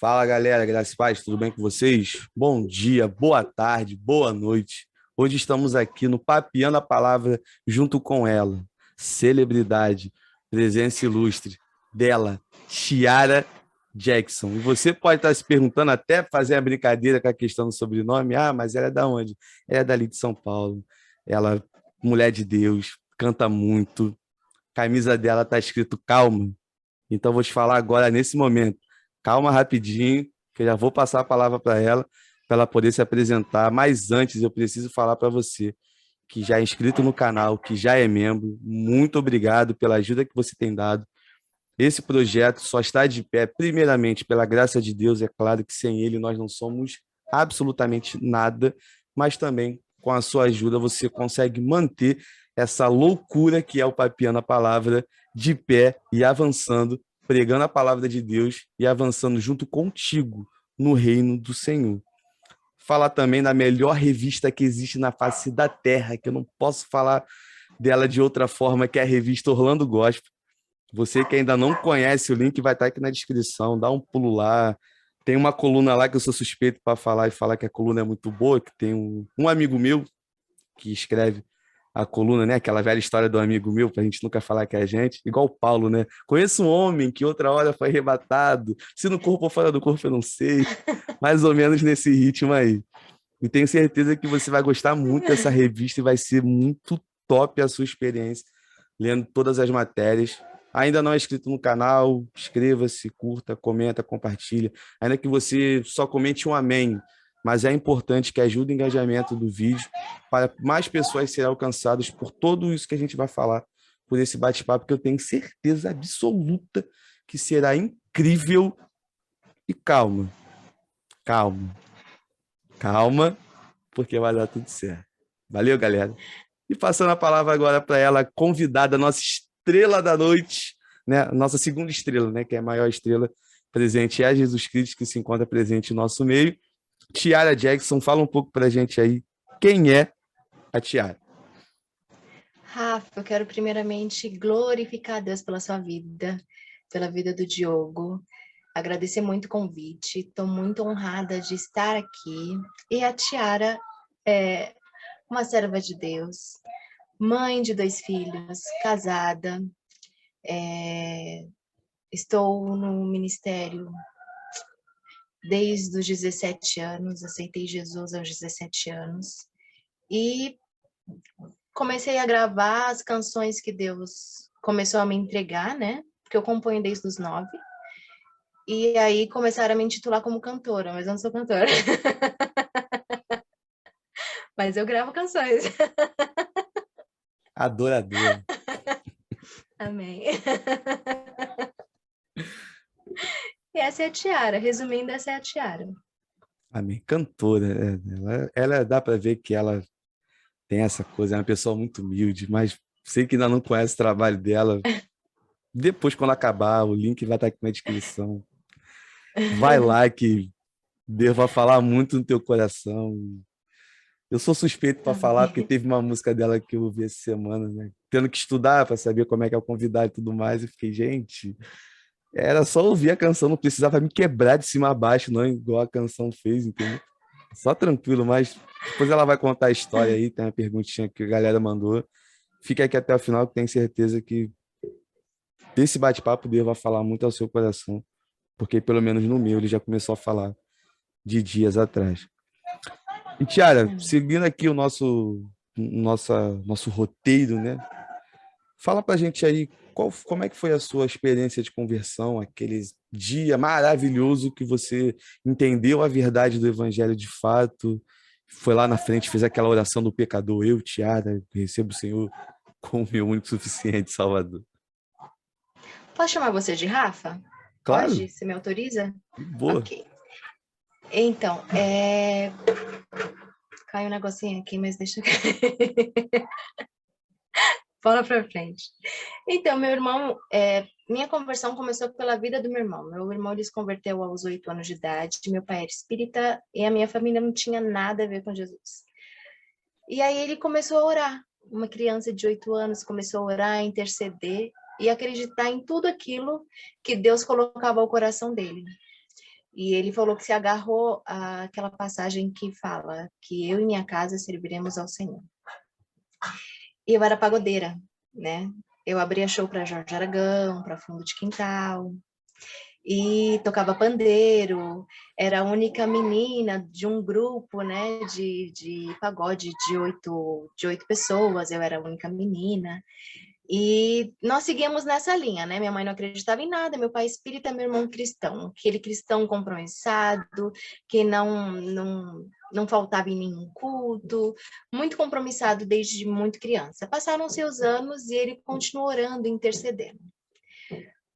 Fala galera, graças e paz, tudo bem com vocês? Bom dia, boa tarde, boa noite. Hoje estamos aqui no Papeando a Palavra junto com ela, celebridade, presença ilustre dela, Tiara Jackson. E você pode estar se perguntando, até fazer a brincadeira com a questão do sobrenome, mas ela é da onde? Ela é dali de São Paulo. Ela, mulher de Deus, canta muito. Camisa dela tá escrito calma. Então, vou te falar agora, nesse momento. Calma rapidinho, que eu já vou passar a palavra para ela poder se apresentar. Mas antes, eu preciso falar para você, que já é inscrito no canal, que já é membro, muito obrigado pela ajuda que você tem dado. Esse projeto só está de pé, primeiramente, pela graça de Deus. É claro que sem ele nós não somos absolutamente nada, mas também com a sua ajuda você consegue manter essa loucura que é o Papeando a Palavra de pé e avançando, pregando a palavra de Deus e avançando junto contigo no reino do Senhor. Falar também da melhor revista que existe na face da terra, que eu não posso falar dela de outra forma, que é a revista Orlando Gospel. Você que ainda não conhece, o link vai estar aqui na descrição, dá um pulo lá. Tem uma coluna lá que eu sou suspeito para falar e falar que a coluna é muito boa, que tem um amigo meu que escreve a coluna, né? Aquela velha história do amigo meu, para a gente nunca falar que é a gente, igual o Paulo, né? Conheço um homem que outra hora foi arrebatado, se no corpo ou fora do corpo eu não sei, mais ou menos nesse ritmo aí. E tenho certeza que você vai gostar muito dessa revista e vai ser muito top a sua experiência lendo todas as matérias. Ainda não é inscrito no canal, inscreva-se, curta, comenta, compartilha. Ainda que você só comente um amém, mas é importante que ajude o engajamento do vídeo para mais pessoas serem alcançadas por tudo isso que a gente vai falar, por esse bate-papo que eu tenho certeza absoluta que será incrível. E calma, calma, calma, porque vai dar tudo certo. Valeu, galera. E passando a palavra agora para ela, convidada, nossa estrela da noite, né? Nossa segunda estrela, né? Que é a maior estrela presente, é a Jesus Cristo, que se encontra presente no nosso meio. Tiara Jackson, fala um pouco para a gente aí quem é a Tiara. Rafa, eu quero primeiramente glorificar a Deus pela sua vida, pela vida do Diogo. Agradecer muito o convite, estou muito honrada de estar aqui. E a Tiara é uma serva de Deus, mãe de 2 filhos, casada. Estou no ministério desde os 17 anos, aceitei Jesus aos 17 anos. E comecei a gravar as canções que Deus começou a me entregar, né? Porque eu componho desde os 9. E aí começaram a me intitular como cantora, mas eu não sou cantora. Mas eu gravo canções. Adoradora. Amém. E essa é a Tiara. Resumindo, essa é a Tiara. Amém. Cantora. Ela dá para ver que ela tem essa coisa, é uma pessoa muito humilde, mas sei que ainda não conhece o trabalho dela. Depois, quando acabar, o link vai estar aqui na descrição. Vai lá que Deus vai falar muito no teu coração. Eu sou suspeito para falar, porque Amém. teve uma música dela que eu ouvi essa semana, né? Tendo que estudar para saber como é que é o convidado e tudo mais. E fiquei, gente, era só ouvir a canção, não precisava me quebrar de cima a baixo, não, igual a canção fez, entendeu? Só tranquilo, mas depois ela vai contar a história aí, tem uma perguntinha que a galera mandou. Fica aqui até o final, que tenho certeza que desse bate-papo Deus vai falar muito ao seu coração, porque pelo menos no meu ele já começou a falar de dias atrás. E Tiara, seguindo aqui o nosso roteiro, né? Fala pra gente aí como é que foi a sua experiência de conversão, aquele dia maravilhoso que você entendeu a verdade do evangelho de fato, foi lá na frente, fez aquela oração do pecador, eu, Tiara, recebo o Senhor como meu único e suficiente Salvador. Posso chamar você de Rafa? Claro, Pode? Você me autoriza? de boa. Ok. Então, caiu um negocinho aqui, mas deixa eu... Bola pra frente. Então, meu irmão, minha conversão começou pela vida do meu irmão. Meu irmão ele se converteu aos 8 anos de idade. Meu pai era espírita e a minha família não tinha nada a ver com Jesus. E aí ele começou a orar. Uma criança de 8 anos começou a orar, a interceder e acreditar em tudo aquilo que Deus colocava ao coração dele. E ele falou que se agarrou àquela passagem que fala que eu e minha casa serviremos ao Senhor. E eu era pagodeira, né? Eu abria show para Jorge Aragão, para Fundo de Quintal, e tocava pandeiro, era a única menina de um grupo, né, de pagode de oito pessoas, eu era a única menina. E nós seguíamos nessa linha, né? Minha mãe não acreditava em nada, meu pai espírita, meu irmão cristão, aquele cristão compromissado, que não faltava em nenhum culto, muito compromissado desde muito criança. Passaram-se os anos e ele continuou orando, intercedendo.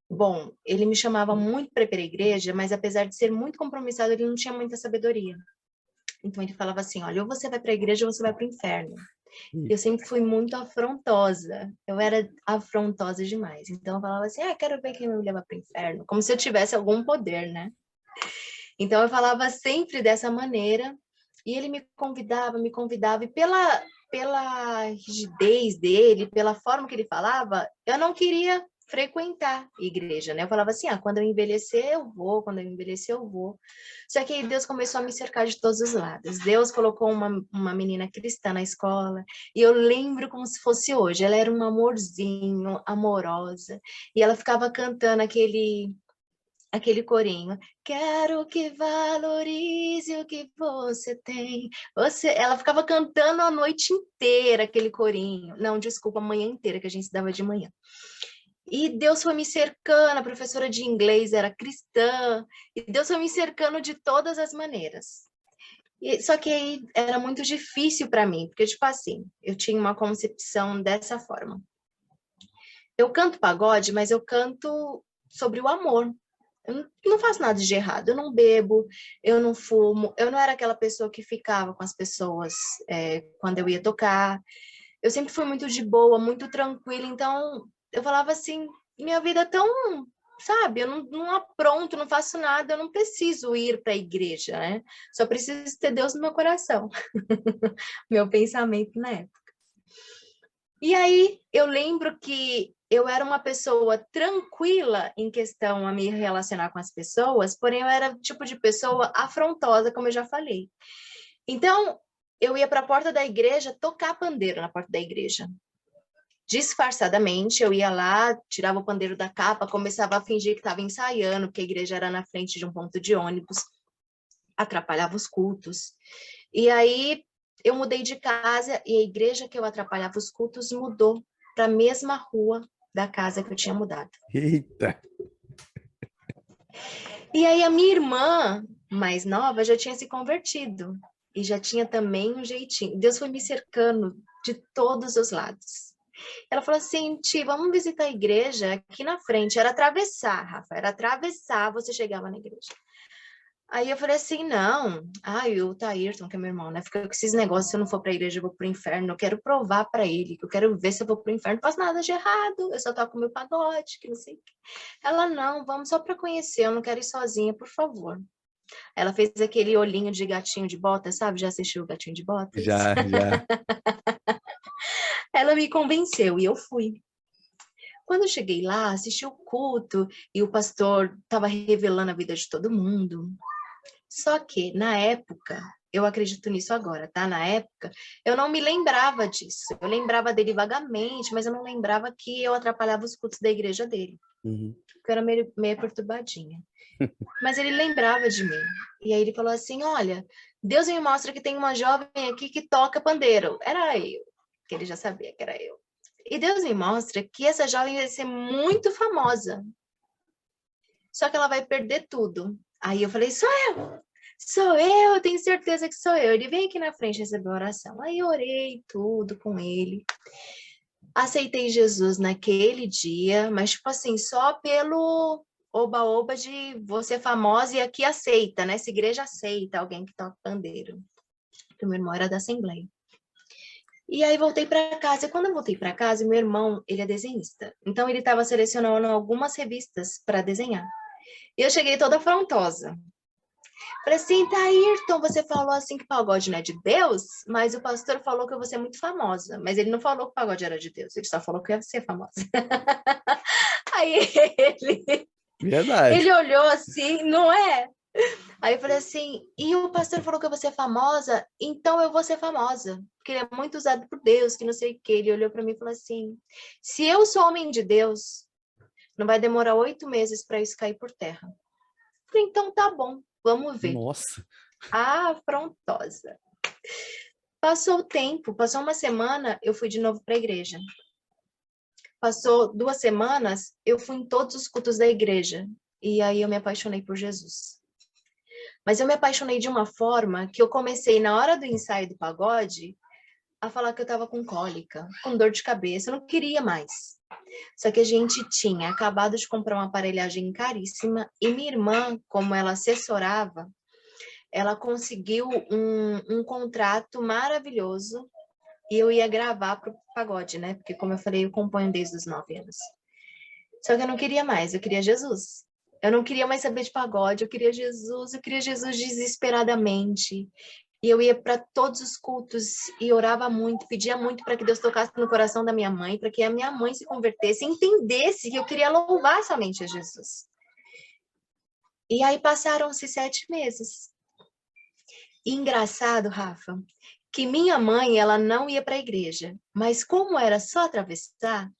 Bom, ele me chamava muito para ir para a igreja, mas apesar de ser muito compromissado, ele não tinha muita sabedoria. Então ele falava assim, olha, ou você vai para a igreja ou você vai para o inferno. Eu sempre fui muito afrontosa. Eu era afrontosa demais. Então eu falava assim, quero ver quem me leva para o inferno. Como se eu tivesse algum poder, né? Então eu falava sempre dessa maneira. E ele me convidava. E pela rigidez dele, pela forma que ele falava, eu não queria frequentar a igreja, né? Eu falava assim, quando eu envelhecer eu vou, quando eu envelhecer eu vou. Só que aí Deus começou a me cercar de todos os lados. Deus colocou uma menina cristã na escola, e eu lembro como se fosse hoje. Ela era um amorzinho, amorosa, e ela ficava cantando aquele corinho. Quero que valorize o que você tem. Ela ficava cantando a noite inteira aquele corinho. Não, desculpa, a manhã inteira, que a gente dava de manhã. E Deus foi me cercando, a professora de inglês era cristã, e Deus foi me cercando de todas as maneiras. Só que aí era muito difícil para mim, porque, tipo assim, eu tinha uma concepção dessa forma. Eu canto pagode, mas eu canto sobre o amor. Eu não faço nada de errado, eu não bebo, eu não fumo, eu não era aquela pessoa que ficava com as pessoas quando eu ia tocar. Eu sempre fui muito de boa, muito tranquila, então eu falava assim, minha vida é tão, sabe, eu não apronto, não faço nada, eu não preciso ir para a igreja, né? Só preciso ter Deus no meu coração. Meu pensamento na época. E aí eu lembro que eu era uma pessoa tranquila em questão a me relacionar com as pessoas, porém eu era o tipo de pessoa afrontosa, como eu já falei. Então, eu ia para a porta da igreja tocar pandeiro na porta da igreja. Disfarçadamente, eu ia lá, tirava o pandeiro da capa, começava a fingir que estava ensaiando, porque a igreja era na frente de um ponto de ônibus, atrapalhava os cultos. E aí, eu mudei de casa e a igreja que eu atrapalhava os cultos mudou para a mesma rua da casa que eu tinha mudado. Eita! E aí, a minha irmã mais nova já tinha se convertido e já tinha também um jeitinho. Deus foi me cercando de todos os lados. Ela falou assim, Ti, vamos visitar a igreja aqui na frente. Era atravessar, Rafa, era atravessar, você chegava na igreja. Aí eu falei assim, não, o Taírton, que é meu irmão, né? Fica com esses negócios, se eu não for pra igreja, eu vou pro inferno. Eu quero provar pra ele, que eu quero ver se eu vou pro inferno. Não faço nada de errado, eu só toco meu pagode, que não sei o quê. Ela, não, vamos só pra conhecer, eu não quero ir sozinha, por favor. Ela fez aquele olhinho de gatinho de botas, sabe? Já assistiu o Gatinho de Botas? Já. Ela me convenceu e eu fui. Quando eu cheguei lá, assisti o culto e o pastor estava revelando a vida de todo mundo. Só que, na época, eu acredito nisso agora, tá? Na época, eu não me lembrava disso. Eu lembrava dele vagamente, mas eu não lembrava que eu atrapalhava os cultos da igreja dele. Uhum. Porque eu era meio perturbadinha. Mas ele lembrava de mim. E aí ele falou assim, olha, Deus me mostra que tem uma jovem aqui que toca pandeiro. Era eu, que ele já sabia que era eu. E Deus me mostra que essa jovem vai ser muito famosa. Só que ela vai perder tudo. Aí eu falei, sou eu, tenho certeza que sou eu. Ele veio aqui na frente receber oração. Aí eu orei tudo com ele. Aceitei Jesus naquele dia, mas tipo assim, só pelo oba-oba de você famosa e aqui aceita, né? Essa igreja aceita alguém que toca pandeiro. Porque meu irmão era da Assembleia. E aí voltei para casa. E quando eu voltei para casa, meu irmão, ele é desenhista. Então ele estava selecionando algumas revistas para desenhar. E eu cheguei toda afrontosa. Falei assim, Taírton, você falou assim que pagode não é de Deus, mas o pastor falou que você é muito famosa. Mas ele não falou que o pagode era de Deus, ele só falou que ia ser famosa. Aí Verdade. ele olhou assim, não é? Aí eu falei assim, e o pastor falou que eu vou ser famosa, então eu vou ser famosa, porque ele é muito usado por Deus, que não sei o quê. Ele olhou para mim e falou assim, se eu sou homem de Deus, não vai demorar 8 meses para isso cair por terra. Eu falei, então tá bom, vamos ver. Nossa. Afrontosa. Passou o tempo, passou uma semana, eu fui de novo para a igreja. Passou 2 semanas, eu fui em todos os cultos da igreja. E aí eu me apaixonei por Jesus. Mas eu me apaixonei de uma forma que eu comecei, na hora do ensaio do pagode, a falar que eu estava com cólica, com dor de cabeça, eu não queria mais. Só que a gente tinha acabado de comprar uma aparelhagem caríssima e minha irmã, como ela assessorava, ela conseguiu um contrato maravilhoso e eu ia gravar para o pagode, né? Porque, como eu falei, eu componho desde os 9 anos. Só que eu não queria mais, eu queria Jesus. Eu não queria mais saber de pagode, eu queria Jesus desesperadamente. E eu ia para todos os cultos e orava muito, pedia muito para que Deus tocasse no coração da minha mãe, para que a minha mãe se convertesse, entendesse que eu queria louvar somente a Jesus. E aí passaram-se 7 meses. E engraçado, Rafa, que minha mãe, ela não ia para a igreja, mas como era só atravessar,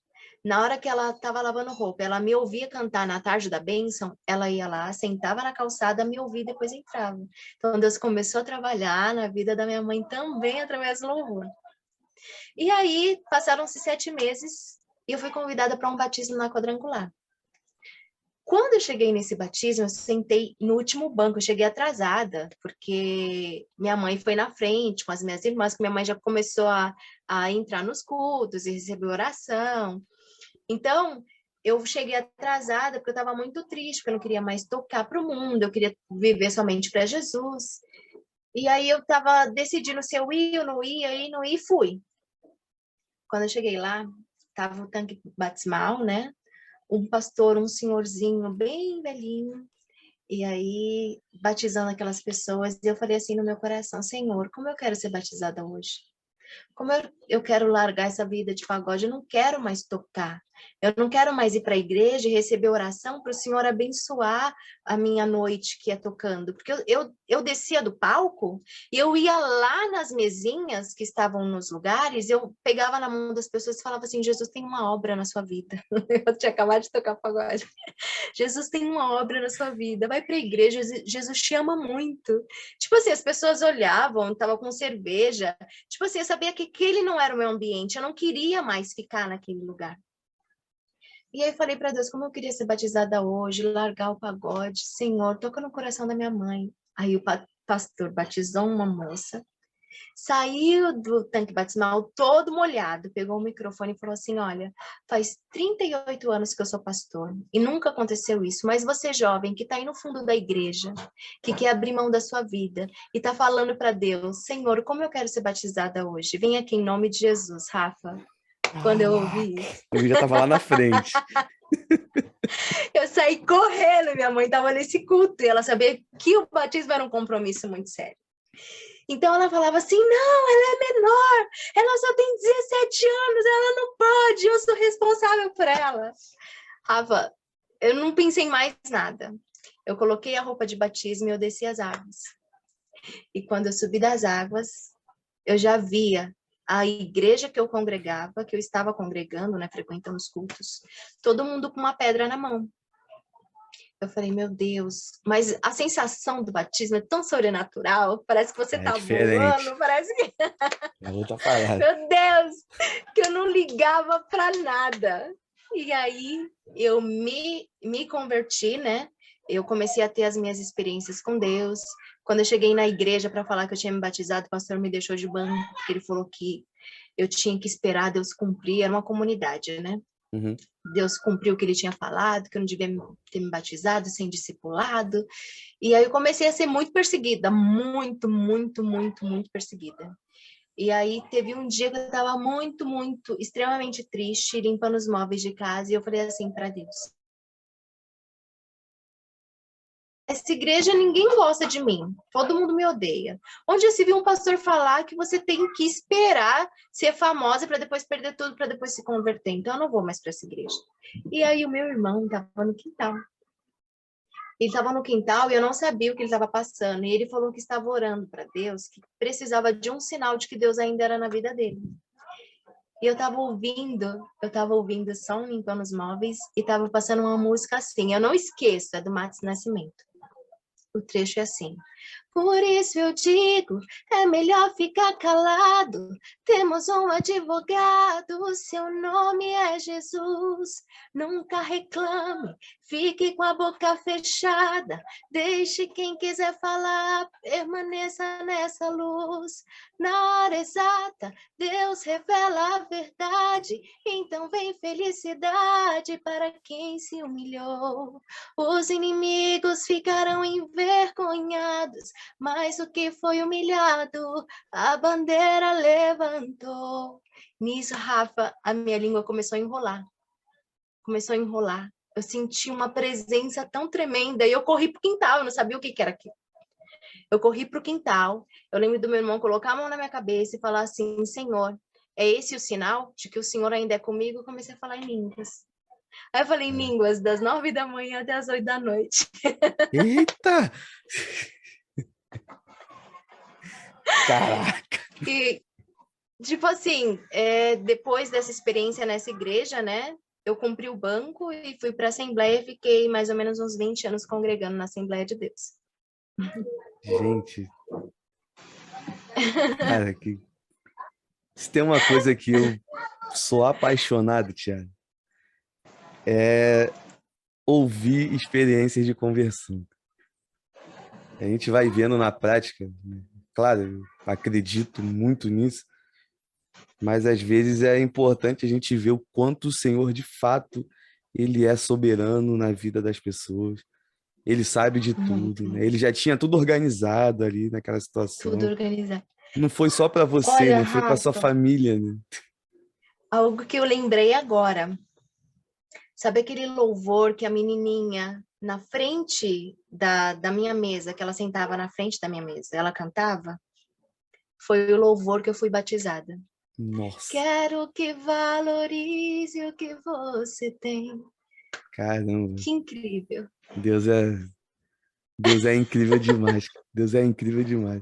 na hora que ela estava lavando roupa, ela me ouvia cantar na tarde da bênção, ela ia lá, sentava na calçada, me ouvia e depois entrava. Então Deus começou a trabalhar na vida da minha mãe também através do louvor. E aí passaram-se 7 meses e eu fui convidada para um batismo na quadrangular. Quando eu cheguei nesse batismo, eu sentei no último banco, eu cheguei atrasada, porque minha mãe foi na frente com as minhas irmãs, que minha mãe já começou a entrar nos cultos e receber oração. Então, eu cheguei atrasada porque eu estava muito triste, porque eu não queria mais tocar para o mundo, eu queria viver somente para Jesus. E aí eu estava decidindo se eu ia ou não ia, e não ia, e fui. Quando eu cheguei lá, estava o tanque batismal, né? Um pastor, um senhorzinho bem velhinho, e aí batizando aquelas pessoas, e eu falei assim no meu coração, Senhor, como eu quero ser batizada hoje? Como eu quero largar essa vida de pagode, eu não quero mais tocar. Eu não quero mais ir para a igreja e receber oração para o Senhor abençoar a minha noite que é tocando. Porque eu descia do palco e eu ia lá nas mesinhas que estavam nos lugares, eu pegava na mão das pessoas e falava assim, Jesus tem uma obra na sua vida. Eu tinha acabado de tocar pagode. Jesus tem uma obra na sua vida, vai para a igreja, Jesus te ama muito. Tipo assim, as pessoas olhavam, tava com cerveja, tipo assim, eu sabia que aquele não era o meu ambiente, eu não queria mais ficar naquele lugar. E aí falei para Deus, como eu queria ser batizada hoje, largar o pagode, Senhor, toca no coração da minha mãe. Aí o pastor batizou uma moça, saiu do tanque batismal todo molhado, pegou o microfone e falou assim, olha, faz 38 anos que eu sou pastor e nunca aconteceu isso, mas você jovem que está aí no fundo da igreja, que quer abrir mão da sua vida e está falando para Deus, Senhor, como eu quero ser batizada hoje? Vem aqui em nome de Jesus, Rafa. Quando eu ouvi Caraca, isso, eu já tava lá na frente. eu saí correndo, minha mãe estava nesse culto e ela sabia que o batismo era um compromisso muito sério. Então ela falava assim, não, ela é menor, ela só tem 17 anos, ela não pode, eu sou responsável por ela. Rafa, eu não pensei em mais nada. Eu coloquei a roupa de batismo e eu desci as águas. E quando eu subi das águas, eu já via a igreja que eu congregava, que eu estava congregando, né, frequentando os cultos, todo mundo com uma pedra na mão. Eu falei, meu Deus, mas a sensação do batismo é tão sobrenatural, parece que você É tá diferente. voando, parece que É outra parada. meu Deus, que eu não ligava para nada. E aí eu me converti, né? Eu comecei a ter as minhas experiências com Deus. Quando eu cheguei na igreja para falar que eu tinha me batizado, o pastor me deixou de banco, porque ele falou que eu tinha que esperar Deus cumprir. Era uma comunidade, né? Uhum. Deus cumpriu o que ele tinha falado, que eu não devia ter me batizado sem discipulado. E aí eu comecei a ser muito perseguida, muito, muito, muito, muito perseguida. E aí teve um dia que eu estava muito, muito, extremamente triste, limpando os móveis de casa, e eu falei assim para Deus: essa igreja ninguém gosta de mim, todo mundo me odeia. Onde já se viu um pastor falar que você tem que esperar ser famosa para depois perder tudo, para depois se converter? Então eu não vou mais para essa igreja. E aí o meu irmão estava no quintal. Ele estava no quintal e eu não sabia o que ele estava passando. E ele falou que estava orando para Deus, que precisava de um sinal de que Deus ainda era na vida dele. E eu tava ouvindo Som Limpando os Móveis e tava passando uma música assim. Eu não esqueço, é do Matos Nascimento. O trecho é assim: por isso eu digo, é melhor ficar calado. Temos um advogado, seu nome é Jesus. Nunca reclame, fique com a boca fechada. Deixe quem quiser falar, permaneça nessa luz. Na hora exata, Deus revela a verdade. Então vem felicidade para quem se humilhou. Os inimigos ficarão envergonhados, mas o que foi humilhado, a bandeira levantou. Nisso, Rafa, a minha língua começou a enrolar. Eu senti uma presença tão tremenda e eu corri pro quintal, eu não sabia o que era aquilo. Eu corri pro quintal, eu lembro do meu irmão colocar a mão na minha cabeça e falar assim: Senhor, é esse o sinal de que o Senhor ainda é comigo? Eu comecei a falar em línguas. Aí eu falei em línguas das 9 da manhã até as 8 da noite. Eita! Caraca! E, tipo assim, depois dessa experiência nessa igreja, né? Eu cumpri o banco e fui para a Assembleia e fiquei mais ou menos uns 20 anos congregando na Assembleia de Deus. Gente, cara, se tem uma coisa que eu sou apaixonado, Thiago, é ouvir experiências de conversão. A gente vai vendo na prática, né? Claro, eu acredito muito nisso, mas às vezes é importante a gente ver o quanto o Senhor, de fato, ele é soberano na vida das pessoas. Ele sabe de tudo, Muito, né? Ele já tinha tudo organizado ali naquela tudo situação. organizado. Não foi só para você, Olha, né? Foi para sua Rafa, família, né? algo que eu lembrei agora. Sabe aquele louvor que a menininha na frente da minha mesa, que ela sentava na frente da minha mesa, ela cantava? Foi o louvor que eu fui batizada. Nossa, Quero que valorize o que você tem. caramba. Que incrível. Deus é, Deus é incrível demais. Deus é incrível demais.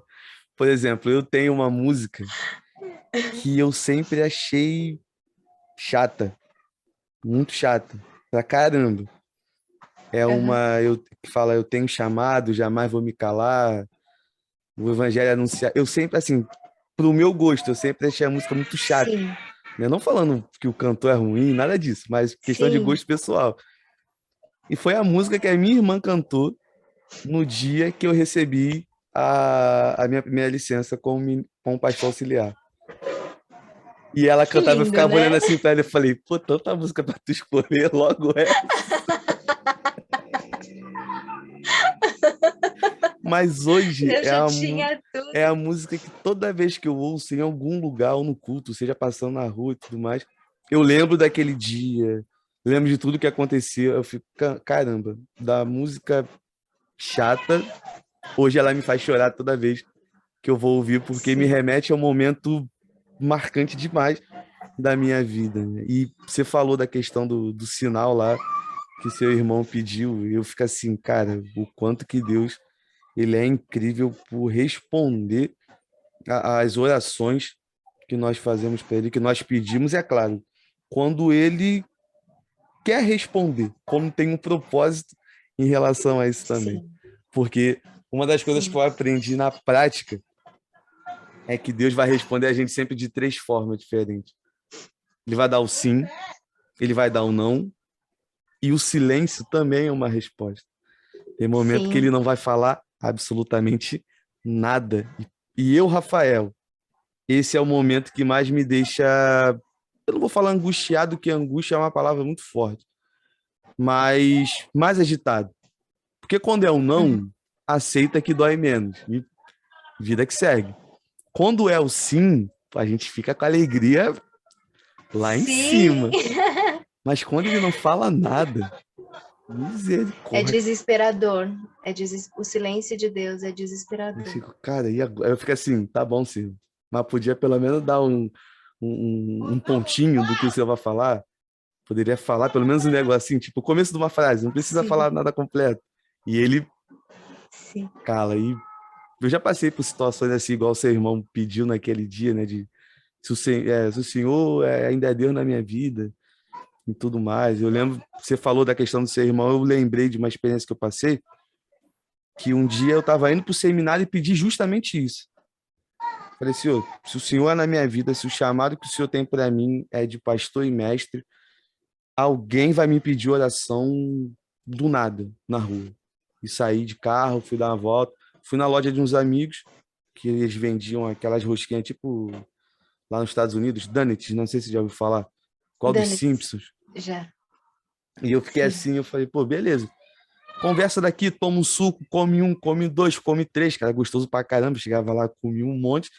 Por exemplo, eu tenho uma música que eu sempre achei chata, muito chata, pra caramba. É Uhum. uma que fala, eu tenho chamado, jamais vou me calar, o evangelho anunciar. Eu sempre, assim, pro meu gosto, eu sempre achei a música muito chata, Sim, né? Não falando que o cantor é ruim, nada disso, mas questão de sim, gosto pessoal. E foi a música que a minha irmã cantou no dia que eu recebi a minha primeira licença como pastor auxiliar. E ela que cantava, eu lindo, ficava olhando né? assim pra ela e falei, pô, tanta música pra tu escolher, logo é. Mas hoje Eu já tinha tudo. é a música que toda vez que eu ouço em algum lugar ou no culto, seja passando na rua e tudo mais, eu lembro daquele dia, lembro de tudo que aconteceu. Eu fico, caramba, da música chata, hoje ela me faz chorar toda vez que eu vou ouvir, porque me Sim, remete a um momento marcante demais da minha vida, né? E você falou da questão do sinal lá que seu irmão pediu, e eu fico assim, cara, o quanto que Deus ele é incrível por responder às orações que nós fazemos para ele, que nós pedimos, é claro, quando ele quer responder, quando tem um propósito em relação a isso também. sim, Porque uma das coisas que sim, eu aprendi na prática é que Deus vai responder a gente sempre de três formas diferentes. Ele vai dar o sim, ele vai dar o não, e o silêncio também é uma resposta. Tem momento que ele sim, não vai falar absolutamente nada. E eu, Rafael, esse é o momento que mais me deixa. Eu não vou falar angustiado, que angústia é uma palavra muito forte, mas mais agitado. Porque quando é um uhum, não, aceita que dói menos. E vida que segue. Quando é o sim, a gente fica com a alegria lá em sim. cima. Mas quando ele não fala nada, É misericórdia. desesperador. O silêncio de Deus é Eu desesperador. fico, cara, e agora? Eu fico assim, tá bom, Silvio. Mas podia pelo menos dar um pontinho do que o senhor vai falar. Poderia falar pelo menos um negocinho, tipo o começo de uma frase, não precisa Sim, falar nada completo. E ele, Sim. cara, e eu já passei por situações assim, igual seu irmão pediu naquele dia, né? De se o Senhor ainda é Deus na minha vida e tudo mais. Eu lembro, você falou da questão do seu irmão, eu lembrei de uma experiência que eu passei, que um dia eu estava indo para o seminário e pedi justamente isso. Falei, Senhor, se o Senhor é na minha vida, se o chamado que o Senhor tem para mim é de pastor e mestre, alguém vai me pedir oração do nada, na rua. E saí de carro, fui dar uma volta, fui na loja de uns amigos, que eles vendiam aquelas rosquinhas, tipo, lá nos Estados Unidos, Donuts, não sei se você já ouviu falar, qual dos Donuts, Simpsons. já. E eu fiquei Sim. assim, eu falei, pô, beleza. Conversa daqui, toma um suco, come um, come dois, come três, cara, gostoso pra caramba. Chegava lá, comia um monte.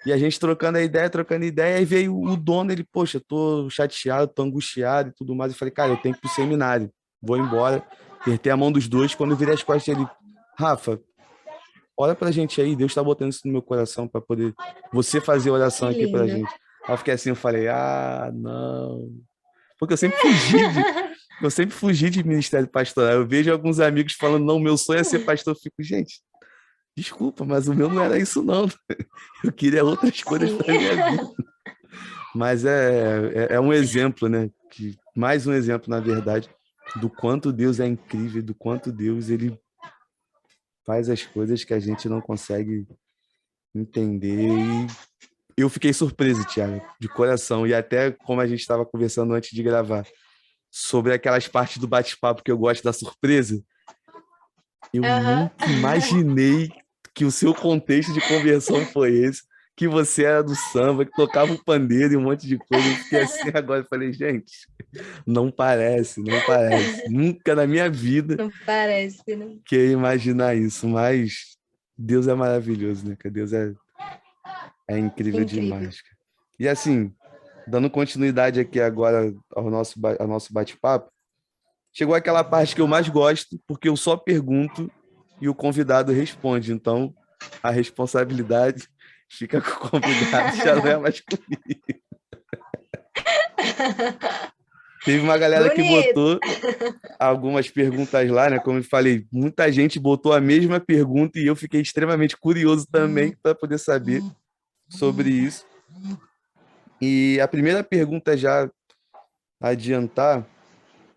E a gente trocando ideia, aí veio o dono, ele, poxa, tô chateado, tô angustiado e tudo mais. Eu falei, cara, eu tenho que ir pro seminário, vou embora. Apertei a mão dos dois, quando eu virei as costas, ele, Rafa, olha pra gente aí, Deus tá botando isso no meu coração para poder você fazer Que oração aqui pra lindo. gente. Aí eu fiquei assim, eu falei, ah, não. Porque eu sempre fugi de ministério pastoral. Eu vejo alguns amigos falando, não, meu sonho é ser pastor. Eu fico, gente, desculpa, mas o meu não era isso, não. Eu queria outras coisas Sim. para minha vida. Mas é um exemplo, né? Mais um exemplo, na verdade, do quanto Deus é incrível, do quanto Deus ele faz as coisas que a gente não consegue entender. E eu fiquei surpreso, Tiago, de coração. E até como a gente estava conversando antes de gravar, sobre aquelas partes do bate-papo que eu gosto da surpresa, eu Aham. nunca imaginei que o seu contexto de conversão foi esse, que você era do samba, que tocava o pandeiro e um monte de coisa. Eu fiquei assim agora, eu falei, gente, não parece, não parece. Nunca na minha vida Não parece, né? que eu ia imaginar isso, mas Deus é maravilhoso, né? Que Deus é incrível Incrível. demais, cara. E assim, dando continuidade aqui agora ao nosso bate-papo, chegou aquela parte que eu mais gosto, porque eu só pergunto e o convidado responde. Então, a responsabilidade fica com o convidado, já não é mais comigo. Teve uma galera que Bonito. botou algumas perguntas lá, né? Como eu falei, muita gente botou a mesma pergunta e eu fiquei extremamente curioso também para poder saber sobre isso. E a primeira pergunta já adiantar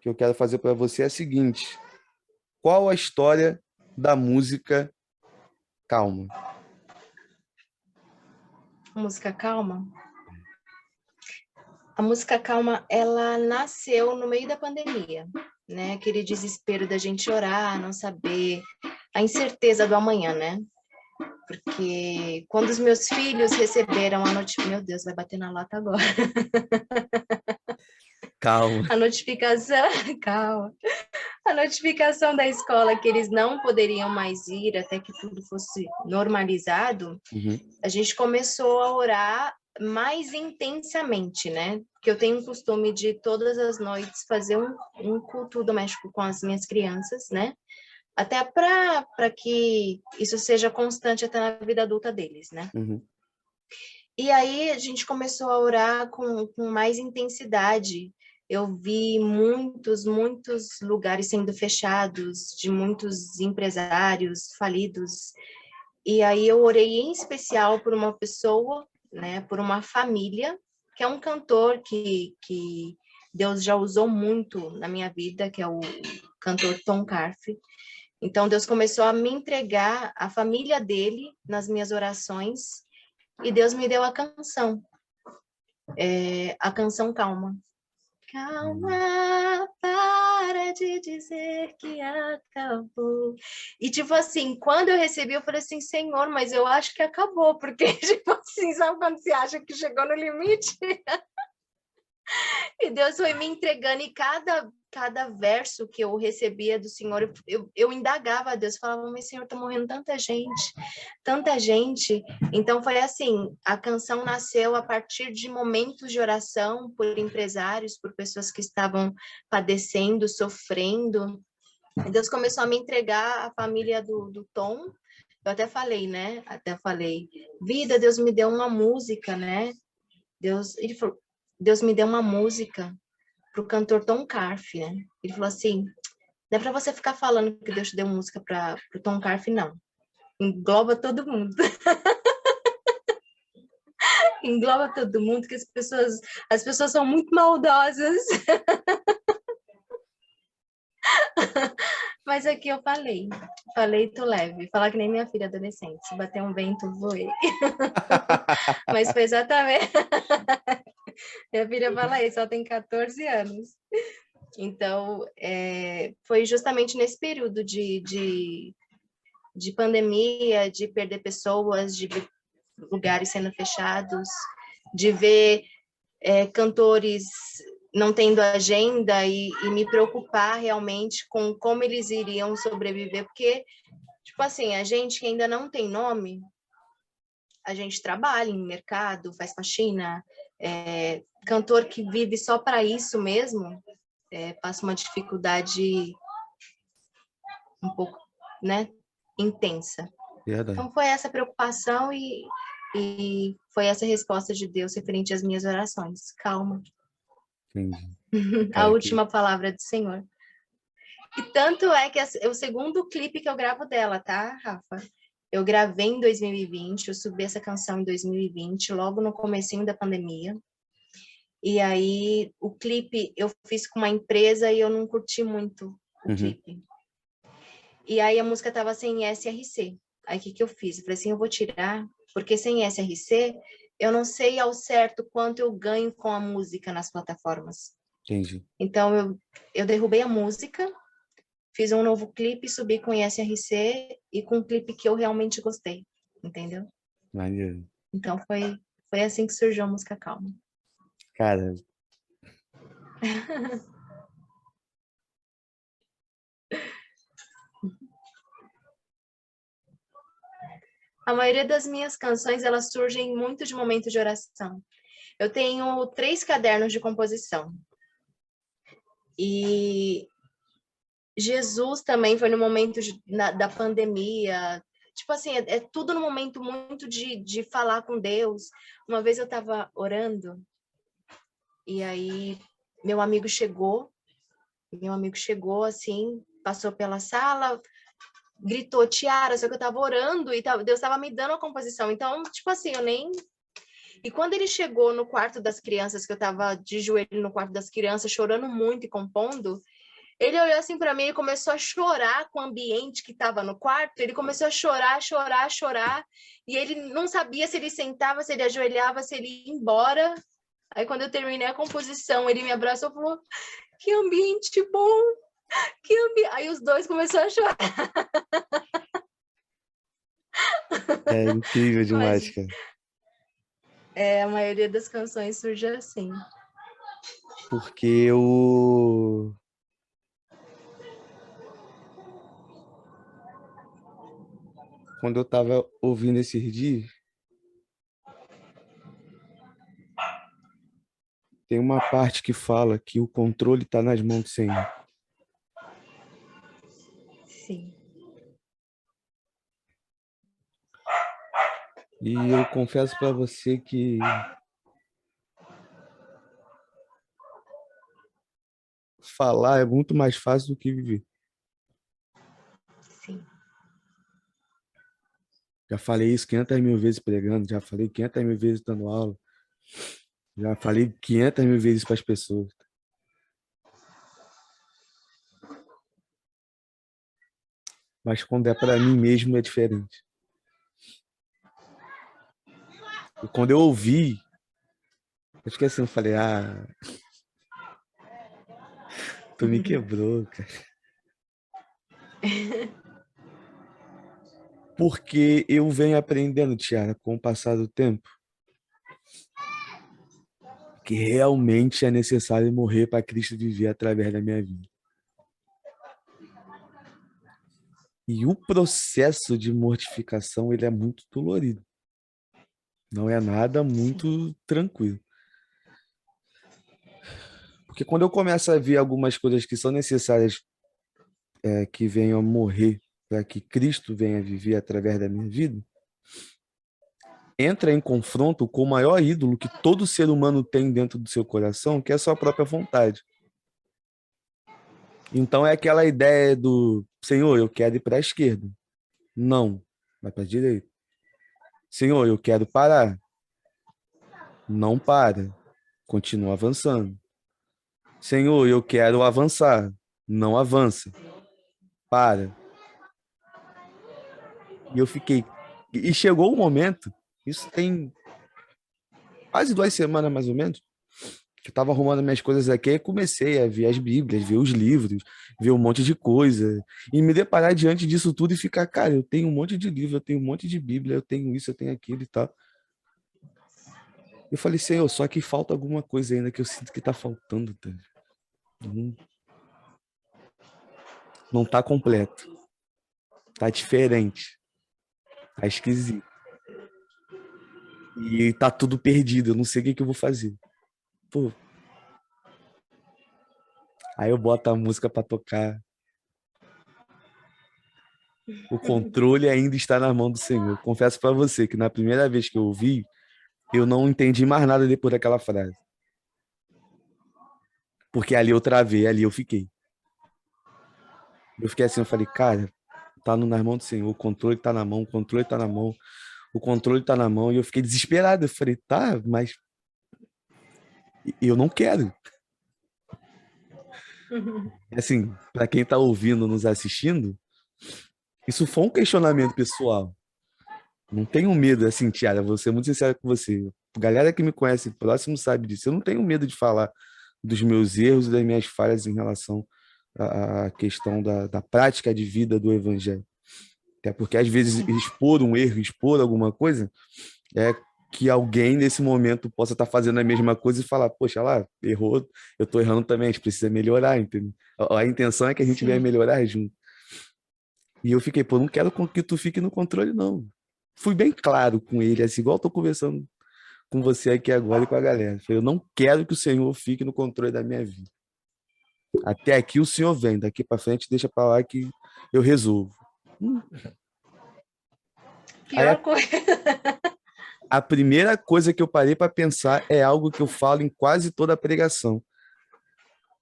que eu quero fazer para você é a seguinte: qual a história da música Calma? Música calma. A música calma, ela nasceu no meio da pandemia, né? Aquele desespero da gente orar, não saber, a incerteza do amanhã, né? Porque quando os meus filhos receberam a notificação, meu Deus, vai bater na lata agora. Calma. A notificação, calma. A notificação da escola que eles não poderiam mais ir até que tudo fosse normalizado, Uhum, a gente começou a orar mais intensamente, né? Porque eu tenho o costume de todas as noites fazer um culto doméstico com as minhas crianças, né? Até para que isso seja constante até na vida adulta deles, né? uhum. E aí a gente começou a orar com mais intensidade. Eu vi muitos lugares sendo fechados, de muitos empresários falidos. E aí eu orei em especial por uma pessoa, né, por uma família, que é um cantor que Deus já usou muito na minha vida, que é o cantor Tom Carfe. Então Deus começou a me entregar a família dele nas minhas orações e Deus me deu a canção Calma. Calma, para de dizer que acabou. E, tipo assim, quando eu recebi, eu falei assim, Senhor, mas eu acho que acabou, porque, tipo assim, sabe quando você acha que chegou no limite? E Deus foi me entregando, e cada verso que eu recebia do Senhor, eu indagava a Deus, falava, mas Senhor, tá morrendo tanta gente, tanta gente. Então foi assim, a canção nasceu a partir de momentos de oração por empresários, por pessoas que estavam padecendo, sofrendo. E Deus começou a me entregar a família do Tom. Eu até falei, né? Até falei, vida, Deus me deu uma música, né? Ele falou, Deus me deu uma música para o cantor Tom Carfe, né? Ele falou assim, Não é para você ficar falando que Deus te deu música para o Tom Carf, não. Engloba todo mundo. Engloba todo mundo, que as pessoas são muito maldosas. Mas aqui eu falei, tô leve. Falar que nem minha filha adolescente, se bater um vento, voei. Mas foi exatamente... Minha filha fala isso, ela tem 14 anos. Então, foi justamente nesse período de pandemia, de perder pessoas, de ver lugares sendo fechados, de ver cantores não tendo agenda e me preocupar realmente com como eles iriam sobreviver, porque, tipo assim, a gente que ainda não tem nome, a gente trabalha em mercado, faz faxina, cantor que vive só para isso mesmo, passa uma dificuldade um pouco, né, intensa. Verdade. Então foi essa preocupação e foi essa resposta de Deus referente às minhas orações. Calma. Entendi. A Cara, última palavra do Senhor. E tanto é que é o segundo clipe que eu gravo dela, tá, Rafa? Eu gravei em 2020, eu subi essa canção em 2020, logo no comecinho da pandemia. E aí, o clipe eu fiz com uma empresa e eu não curti muito o clipe. E aí, a música tava sem SRC. Aí, o que eu fiz? Eu falei assim, eu vou tirar, porque sem SRC, eu não sei ao certo quanto eu ganho com a música nas plataformas. Entendi. Então, eu derrubei a música, fiz um novo clipe, subi com SRC e com um clipe que eu realmente gostei, entendeu? Maneiro. Então, foi assim que surgiu a música Calma. Cara... A maioria das minhas canções, elas surgem muito de momentos de oração. Eu tenho 3 cadernos de composição. E Jesus também foi no momento da pandemia. Tipo assim, é tudo no momento muito de falar com Deus. Uma vez eu estava orando, e aí meu amigo chegou assim, passou pela sala, gritou, Tiara, só que eu tava orando e Deus tava me dando a composição. Então, tipo assim, eu nem... E quando ele chegou no quarto das crianças, que eu tava de joelho no quarto das crianças, chorando muito e compondo, ele olhou assim para mim e começou a chorar com o ambiente que tava no quarto. Ele começou a chorar, chorar, chorar. E ele não sabia se ele sentava, se ele ajoelhava, se ele ia embora. Aí, quando eu terminei a composição, ele me abraçou e falou, que ambiente bom! Aí os dois começaram a chorar. É incrível demais, Mas cara. a maioria das canções surge assim. Porque eu... Quando eu tava ouvindo esses dias, tem uma parte que fala que o controle tá nas mãos do Senhor. Sim. E eu confesso para você que falar é muito mais fácil do que viver. Sim. Já falei isso 500 mil vezes pregando, já falei 500 mil vezes dando aula, já falei 500 mil vezes para as pessoas. Mas quando é para mim mesmo é diferente. E quando eu ouvi, eu fiquei assim, eu falei, tu me quebrou, cara. Porque eu venho aprendendo, Tiara, com o passar do tempo, que realmente é necessário morrer para Cristo viver através da minha vida. E o processo de mortificação, ele é muito dolorido. Não é nada muito tranquilo. Porque quando eu começo a ver algumas coisas que são necessárias que venham a morrer para que Cristo venha viver através da minha vida, entra em confronto com o maior ídolo que todo ser humano tem dentro do seu coração, que é a sua própria vontade. Então é aquela ideia do Senhor, eu quero ir para a esquerda. Não, vai para a direita. Senhor, eu quero parar. Não para. Continua avançando. Senhor, eu quero avançar. Não avança. Para. E eu fiquei. E chegou o momento, isso tem quase 2 semanas mais ou menos, que eu estava arrumando minhas coisas aqui e comecei a ver as Bíblias, ver os livros, ver um monte de coisa. E me deparar diante disso tudo e ficar, cara, eu tenho um monte de livro, eu tenho um monte de Bíblia, eu tenho isso, eu tenho aquilo e tal. Eu falei, Senhor, só que falta alguma coisa ainda que eu sinto que está faltando, tá? Não, não tá completo, tá diferente, tá esquisito. E tá tudo perdido, eu não sei o que que eu vou fazer. Pô, aí eu boto a música para tocar. O controle ainda está na mão do Senhor. Confesso para você que na primeira vez que eu ouvi, eu não entendi mais nada depois daquela frase. Porque ali eu travei, ali eu fiquei. Eu fiquei assim, eu falei, cara, tá nas mãos do Senhor, o controle tá na mão, o controle tá na mão, o controle tá na mão. E eu fiquei desesperado. Eu falei, tá, mas eu não quero. Assim, para quem tá ouvindo, nos assistindo, isso foi um questionamento pessoal. Não tenho medo, assim, Tiara, vou ser muito sincero com você. A galera que me conhece próximo sabe disso. Eu não tenho medo de falar dos meus erros e das minhas falhas em relação à questão da prática de vida do evangelho. Até porque, às vezes, expor um erro, expor alguma coisa, é que alguém nesse momento possa estar fazendo a mesma coisa e falar, poxa, lá, errou, eu estou errando também, a gente precisa melhorar, entendeu? A intenção é que a gente venha Sim. melhorar junto. E eu fiquei, pô, não quero que tu fique no controle, não. Fui bem claro com ele, assim, igual eu tô conversando com você aqui agora e com a galera. Falei, eu não quero que o Senhor fique no controle da minha vida. Até aqui o Senhor vem, daqui para frente deixa para lá que eu resolvo. Hum. Aí Pior coisa. a primeira coisa que eu parei para pensar é algo que eu falo em quase toda a pregação.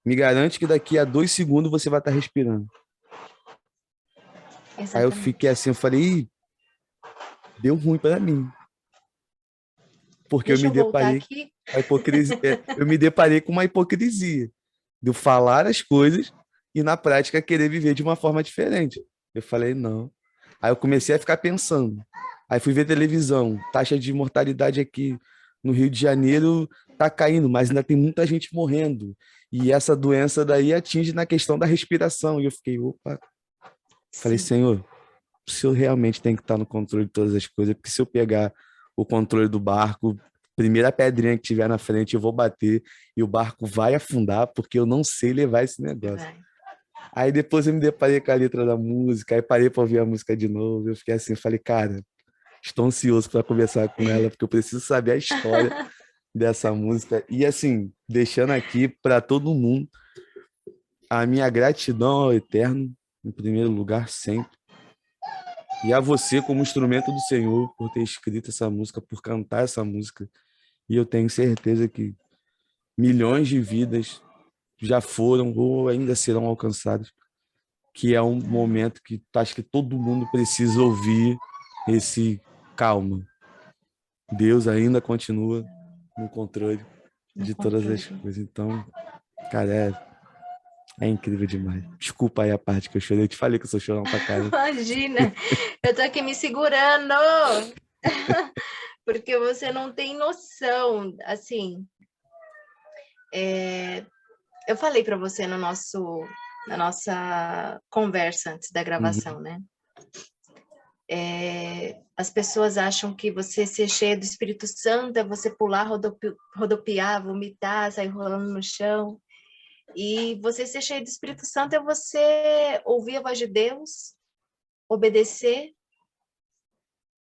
Me garante que daqui a 2 segundos você vai estar respirando. Aí eu fiquei Exatamente. assim, eu falei, ih, deu ruim para mim, porque eu Deixa me eu voltar deparei aqui. com a hipocrisia, eu me deparei com uma hipocrisia de eu falar as coisas e na prática querer viver de uma forma diferente. Eu falei, não. Aí eu comecei a ficar pensando. Aí fui ver televisão, taxa de mortalidade aqui no Rio de Janeiro tá caindo, mas ainda tem muita gente morrendo. E essa doença daí atinge na questão da respiração. E eu fiquei, opa, falei, Sim. Senhor, o Senhor realmente tem que estar no controle de todas as coisas, porque se eu pegar o controle do barco, primeira pedrinha que tiver na frente, eu vou bater e o barco vai afundar, porque eu não sei levar esse negócio. Vai. Aí depois eu me deparei com a letra da música, aí parei para ouvir a música de novo, eu fiquei assim, falei, cara, estou ansioso para conversar com ela, porque eu preciso saber a história dessa música. E assim, deixando aqui para todo mundo a minha gratidão ao Eterno, em primeiro lugar, sempre. E a você, como instrumento do Senhor, por ter escrito essa música, por cantar essa música. E eu tenho certeza que milhões de vidas já foram ou ainda serão alcançadas, que é um momento que acho que todo mundo precisa ouvir esse calma. Deus ainda continua no controle No de todas as controle. coisas. Então, cara, é incrível demais. Desculpa aí a parte que eu chorei. Eu te falei que eu sou chorão pra cara. Imagina, eu tô aqui me segurando, porque você não tem noção. Assim, eu falei para você na nossa conversa antes da gravação, Uhum. né? As pessoas acham que você ser cheio do Espírito Santo é você pular, rodopiar, vomitar, sair rolando no chão. E você ser cheio do Espírito Santo é você ouvir a voz de Deus, obedecer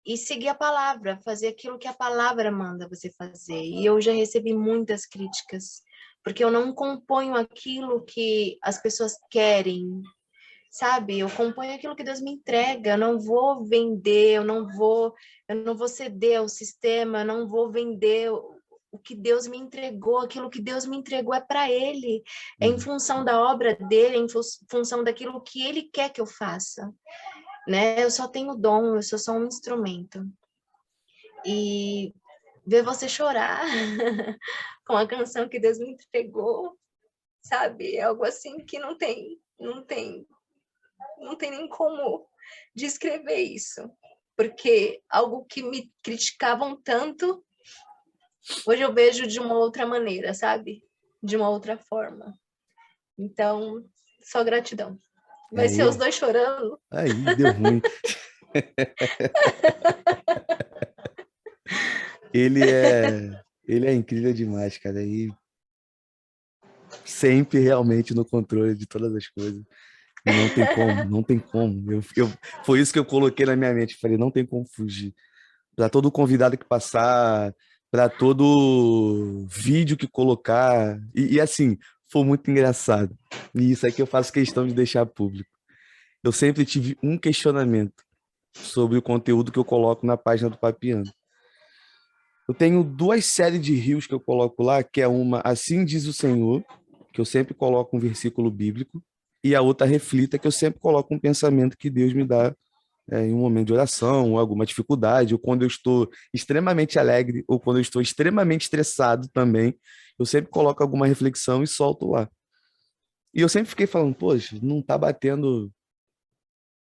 e seguir a palavra, fazer aquilo que a palavra manda você fazer. E eu já recebi muitas críticas, porque eu não componho aquilo que as pessoas querem, sabe? Eu componho aquilo que Deus me entrega, eu não vou vender, eu não vou ceder ao sistema, eu não vou vender o que Deus me entregou, aquilo que Deus me entregou é para Ele, é em função da obra dele, é em função daquilo que Ele quer que eu faça, né? Eu só tenho dom, eu sou só um instrumento. E ver você chorar com a canção que Deus me entregou, sabe? É algo assim que não tem nem como descrever isso. Porque algo que me criticavam tanto, hoje eu vejo de uma outra maneira, sabe? De uma outra forma. Então, só gratidão. Vai ser os dois chorando. Aí, deu ruim. Ele é incrível demais, cara. E sempre realmente no controle de todas as coisas. E não tem como, não tem como. Foi isso que eu coloquei na minha mente. Falei, não tem como fugir. Para todo convidado que passar, para todo vídeo que colocar. E assim, foi muito engraçado. E isso aqui eu faço questão de deixar público. Eu sempre tive um questionamento sobre o conteúdo que eu coloco na página do Papiano. Eu tenho duas séries de rios que eu coloco lá, que é uma Assim diz o Senhor, que eu sempre coloco um versículo bíblico, e a outra Reflita, que eu sempre coloco um pensamento que Deus me dá em um momento de oração, ou alguma dificuldade, ou quando eu estou extremamente alegre, ou quando eu estou extremamente estressado também, eu sempre coloco alguma reflexão e solto lá. E eu sempre fiquei falando, poxa, não tá batendo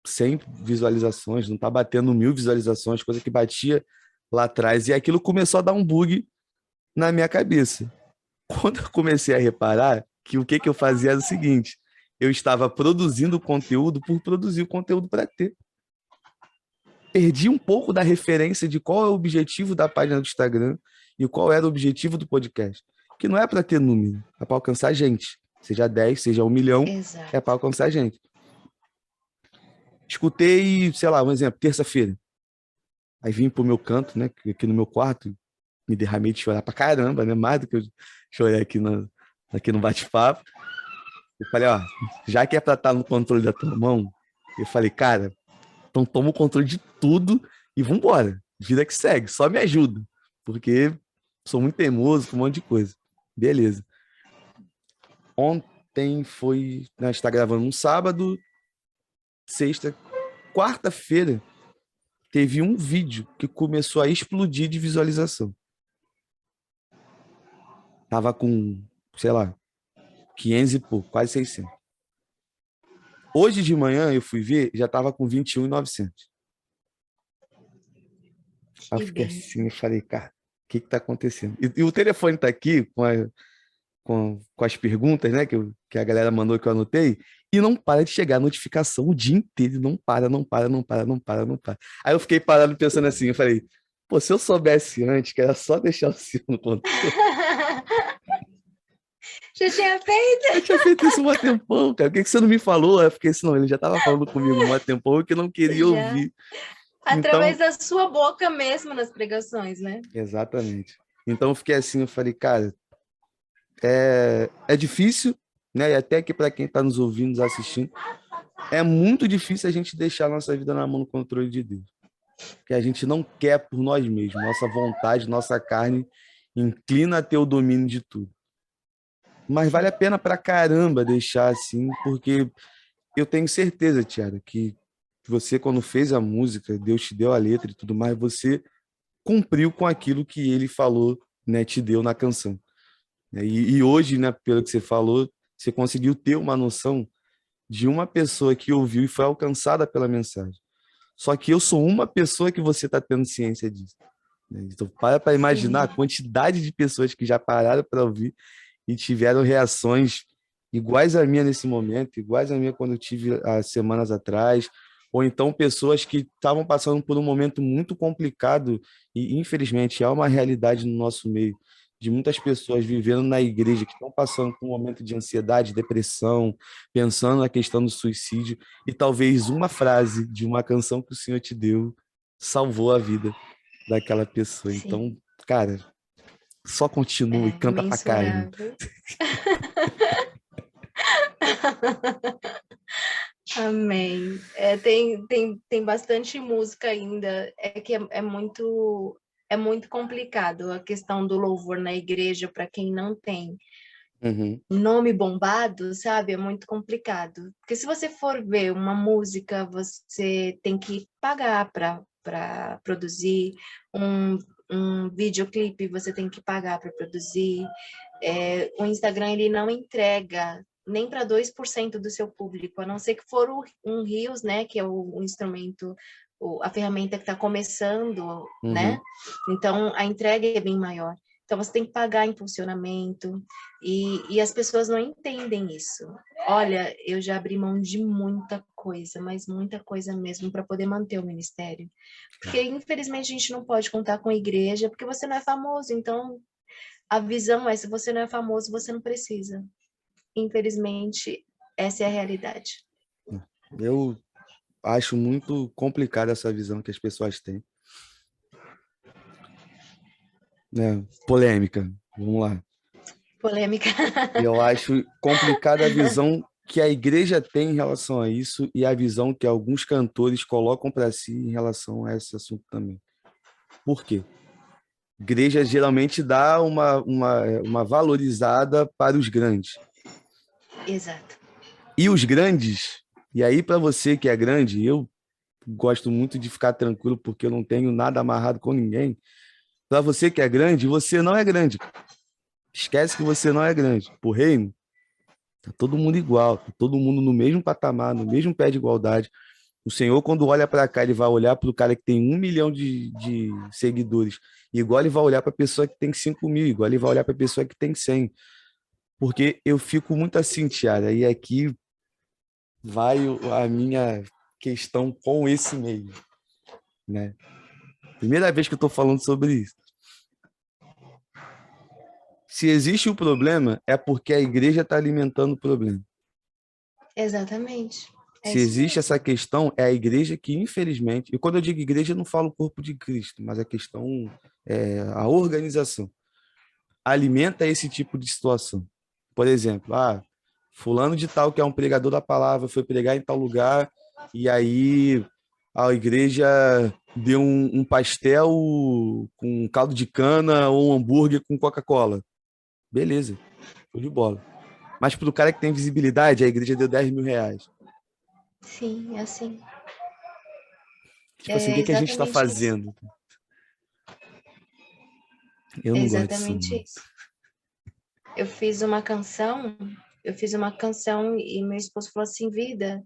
100 visualizações, não tá batendo 1000 visualizações, coisa que batia lá atrás. E aquilo começou a dar um bug na minha cabeça. Quando eu comecei a reparar que o que eu fazia era o seguinte, eu estava produzindo conteúdo por produzir o conteúdo para ter. Perdi um pouco da referência de qual é o objetivo da página do Instagram e qual era o objetivo do podcast. Que não é para ter número, é para alcançar gente. Seja 10, seja 1 milhão, Exato. é para alcançar gente. Escutei, sei lá, um exemplo, terça-feira. Aí vim pro meu canto, né, aqui no meu quarto, me derramei de chorar pra caramba, né, mais do que eu chorei aqui no bate-papo. Eu falei, ó, já que é pra estar no controle da tua mão, eu falei, cara, então toma o controle de tudo e vambora. Vida que segue, só me ajuda. Porque sou muito teimoso com um monte de coisa. Beleza. Ontem foi. Né, a gente tá gravando um sábado, sexta, quarta-feira, teve um vídeo que começou a explodir de visualização. Tava com, sei lá, 500 e pouco, quase 600. Hoje de manhã eu fui ver, já tava com 21.900. Aí eu Que fiquei bênção. assim, eu falei, cara, o que que tá acontecendo? E o telefone tá aqui com as perguntas, né, que a galera mandou que eu anotei, e não para de chegar notificação o dia inteiro, não para, não para, não para, não para, não para. Aí eu fiquei parado pensando assim, eu falei, pô, se eu soubesse antes que era só deixar o sino no controle, Já tinha feito? eu tinha feito isso há tempão, cara. Por que que você não me falou? Eu fiquei assim, não, ele já tava falando comigo há tempão que eu não queria Já. ouvir. Através Então, da sua boca mesmo nas pregações, né? exatamente. Então eu fiquei assim, eu falei, cara, é difícil, né? E até que para quem está nos ouvindo, nos assistindo, é muito difícil a gente deixar a nossa vida na mão do controle de Deus. Que a gente não quer por nós mesmos, nossa vontade, nossa carne inclina a ter o domínio de tudo. Mas vale a pena pra caramba deixar assim, porque eu tenho certeza, Tiara, que você, quando fez a música, Deus te deu a letra e tudo mais, você cumpriu com aquilo que ele falou, né, te deu na canção. E hoje, né, pelo que você falou, você conseguiu ter uma noção de uma pessoa que ouviu e foi alcançada pela mensagem. Só que eu sou uma pessoa que você está tendo ciência disso. Então, para imaginar a Sim. quantidade de pessoas que já pararam para ouvir e tiveram reações iguais à minha nesse momento, iguais à minha quando eu tive há semanas atrás, ou então pessoas que estavam passando por um momento muito complicado e, infelizmente, há uma realidade no nosso meio de muitas pessoas vivendo na igreja que estão passando por um momento de ansiedade, depressão, pensando na questão do suicídio, e talvez uma frase de uma canção que o Senhor te deu salvou a vida daquela pessoa. Sim. Então, cara, só continua e É canta pra caramba. imensurável. Amém. Tem bastante música ainda. É que é muito. é muito complicado a questão do louvor na igreja para quem não tem Uhum, nome bombado, sabe? É muito complicado. Porque se você for ver uma música, você tem que pagar para produzir um videoclipe, você tem que pagar para produzir. O Instagram ele não entrega nem para 2% do seu público, a não ser que for um Reels, né, que é o instrumento, a ferramenta que está começando, né? uhum. Então a entrega é bem maior. Então você tem que pagar impulsionamento e as pessoas não entendem isso. Olha, eu já abri mão de muita coisa, mas muita coisa mesmo para poder manter o ministério. Porque infelizmente a gente não pode contar com a igreja, porque você não é famoso, então a visão é, se você não é famoso, você não precisa. Infelizmente, essa é a realidade. Eu acho muito complicada essa visão que as pessoas têm, né? Polêmica, vamos lá. Polêmica. Eu acho complicada a visão que a igreja tem em relação a isso e a visão que alguns cantores colocam para si em relação a esse assunto também. Por quê? Igreja geralmente dá uma valorizada para os grandes. Exato. E os grandes, e aí para você que é grande, eu gosto muito de ficar tranquilo porque eu não tenho nada amarrado com ninguém. Para você que é grande, você não é grande. Esquece que você não é grande. Por reino, tá todo mundo igual, tá todo mundo no mesmo patamar, no mesmo pé de igualdade. O Senhor, quando olha para cá, ele vai olhar para o cara que tem 1 milhão de seguidores, igual ele vai olhar para a pessoa que tem 5.000, igual ele vai olhar para a pessoa que tem 100. Porque eu fico muito assim, Tiara, e aqui vai a minha questão com esse meio, né? Primeira vez que eu estou falando sobre isso. Se existe um problema, é porque a igreja está alimentando o problema. Exatamente. É Se isso existe mesmo. essa questão, é a igreja que, infelizmente, e quando eu digo igreja, eu não falo o corpo de Cristo, mas a questão é a organização alimenta esse tipo de situação. Por exemplo, fulano de tal, que é um pregador da palavra, foi pregar em tal lugar, e aí a igreja deu um pastel com caldo de cana ou um hambúrguer com Coca-Cola. Beleza, show de bola. Mas para o cara que tem visibilidade, a igreja deu 10 mil reais. Sim, é assim. Tipo assim, o É que que a gente está exatamente isso. fazendo? Eu É não gosto disso, exatamente não. isso. Eu fiz uma canção e meu esposo falou assim, Vida,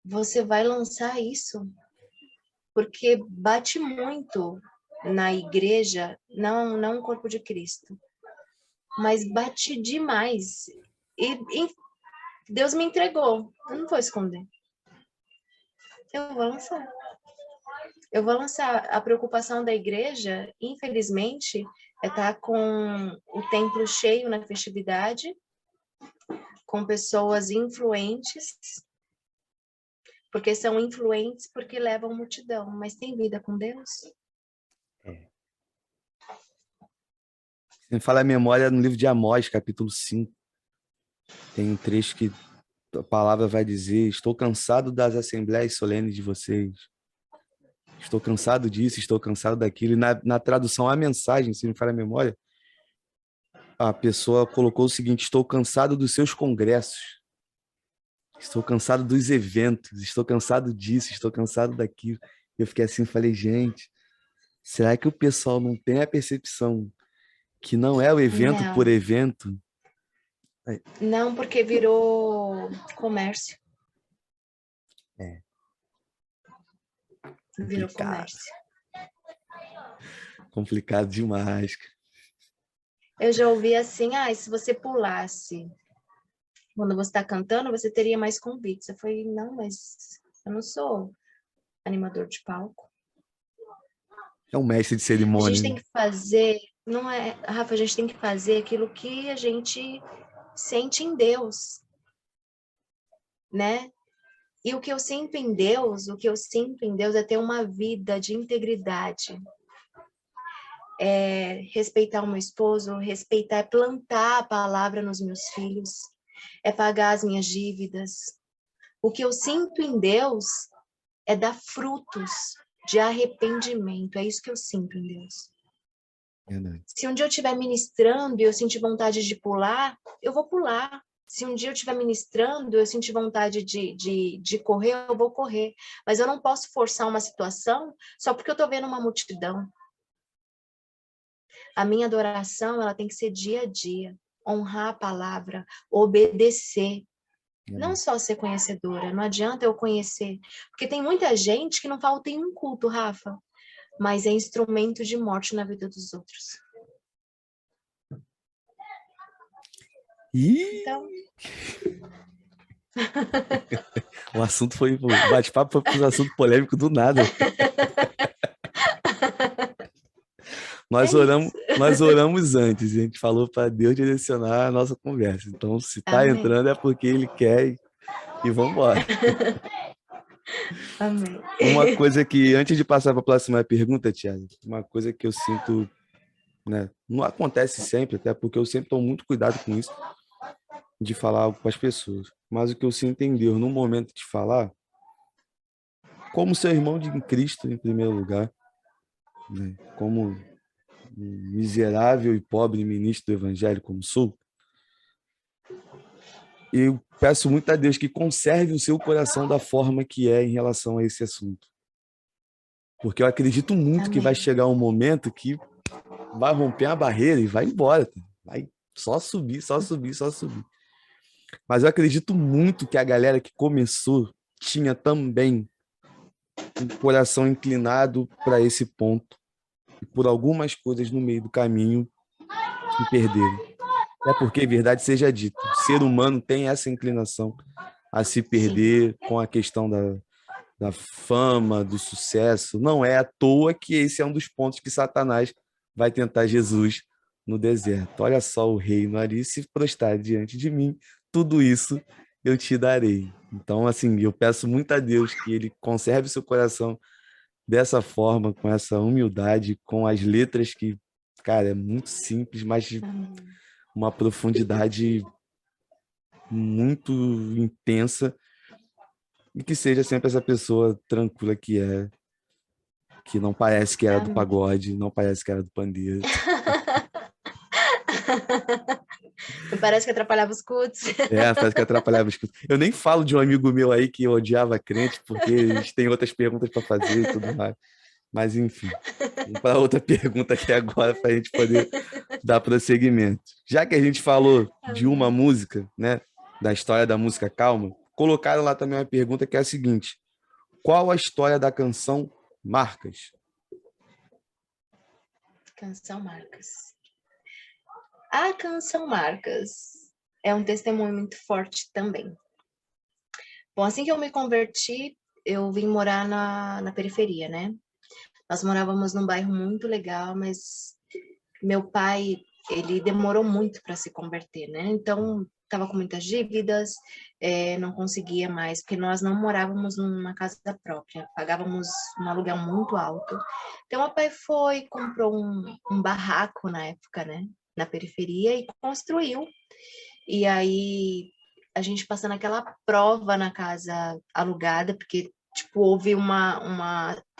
você vai lançar isso? Porque bate muito na igreja, não o corpo de Cristo, mas bate demais. E Deus me entregou, eu não vou esconder. Eu vou lançar. Eu vou lançar. A preocupação da igreja, infelizmente, é estar com o templo cheio na festividade, com pessoas influentes, porque são influentes porque levam multidão, mas tem vida com Deus? É. Você me fala a memória no livro de Amós, capítulo 5. Tem um trecho que a palavra vai dizer: Estou cansado das assembleias solenes de vocês. Estou cansado disso, estou cansado daquilo. E na tradução, a mensagem, se me falha a memória, a pessoa colocou o seguinte: Estou cansado dos seus congressos. Estou cansado dos eventos. Estou cansado disso, estou cansado daquilo. Eu fiquei assim, falei, gente, será que o pessoal não tem a percepção que não é o evento por Não, evento? É não porque virou comércio, é virou complicado, comércio. complicado demais. Eu já ouvi assim, se você pulasse quando você está cantando, você teria mais convites. Eu falei, não, mas eu não sou animador de palco. É um mestre de A gente cerimônia, tem né? que fazer, não é, Rafa, a gente tem que fazer aquilo que a gente sente em Deus, né? E o que eu sinto em Deus é ter uma vida de integridade, é respeitar o meu esposo, respeitar, é plantar a palavra nos meus filhos, é pagar as minhas dívidas. O que eu sinto em Deus é dar frutos, de arrependimento. É isso que eu sinto em Deus. Verdade. Se um dia eu estiver ministrando e eu sentir vontade de pular, eu vou pular. Se um dia eu estiver ministrando e eu sentir vontade de correr, eu vou correr. Mas eu não posso forçar uma situação só porque eu estou vendo uma multidão. A minha adoração, ela tem que ser dia a dia. Honrar a palavra, obedecer. Não só ser conhecedora, não adianta eu conhecer. Porque tem muita gente que não falta em um culto, Rafa, mas é instrumento de morte na vida dos outros. Então... O assunto foi, o bate-papo foi para um assunto polêmico do nada. Nós oramos antes, a gente falou para Deus direcionar a nossa conversa. Então, se está entrando é porque Ele quer e vamos embora. Amém. Uma coisa que, antes de passar para a próxima pergunta, Tiago, uma coisa que eu sinto, né, não acontece sempre, até porque eu sempre tomo muito cuidado com isso, de falar algo para as pessoas. Mas o que eu sinto em Deus, no momento de falar, como seu irmão em Cristo, em primeiro lugar, né, como um miserável e pobre ministro do Evangelho como sou, eu peço muito a Deus que conserve o seu coração da forma que é em relação a esse assunto. Porque eu acredito muito que vai chegar um momento que vai romper a barreira e vai embora. Vai só subir, só subir, só subir. Mas eu acredito muito que a galera que começou tinha também um coração inclinado para esse ponto. E por algumas coisas no meio do caminho se perderam. É porque, verdade seja dita, o ser humano tem essa inclinação a se perder com a questão da fama, do sucesso. Não é à toa que esse é um dos pontos que Satanás vai tentar Jesus no deserto. Olha só o reino ali, se prostrar diante de mim, tudo isso eu te darei. Então, assim, eu peço muito a Deus que ele conserve seu coração dessa forma, com essa humildade, com as letras que, cara, é muito simples, mas de uma profundidade muito intensa, e que seja sempre essa pessoa tranquila que não parece que era do pagode, não parece que era do pandeiro. Não parece que atrapalhava os cultos. Parece que atrapalhava os cultos. Eu nem falo de um amigo meu aí que odiava crente, porque eles têm outras perguntas para fazer e tudo mais. Mas, enfim, vamos para outra pergunta aqui agora para a gente poder dar prosseguimento. Já que a gente falou de uma música, né, da história da música Calma, colocaram lá também uma pergunta que é a seguinte: qual a história da canção Marcas? Canção Marcas. A canção Marcas é um testemunho muito forte também. Bom, assim que eu me converti, eu vim morar na periferia, né? Nós morávamos num bairro muito legal, mas meu pai, ele demorou muito para se converter, né? Então, estava com muitas dívidas, não conseguia mais, porque nós não morávamos numa casa própria, pagávamos um aluguel muito alto. Então, meu pai comprou um barraco na época, né? Na periferia e construiu. E aí, a gente passando aquela prova na casa alugada, porque tipo, houve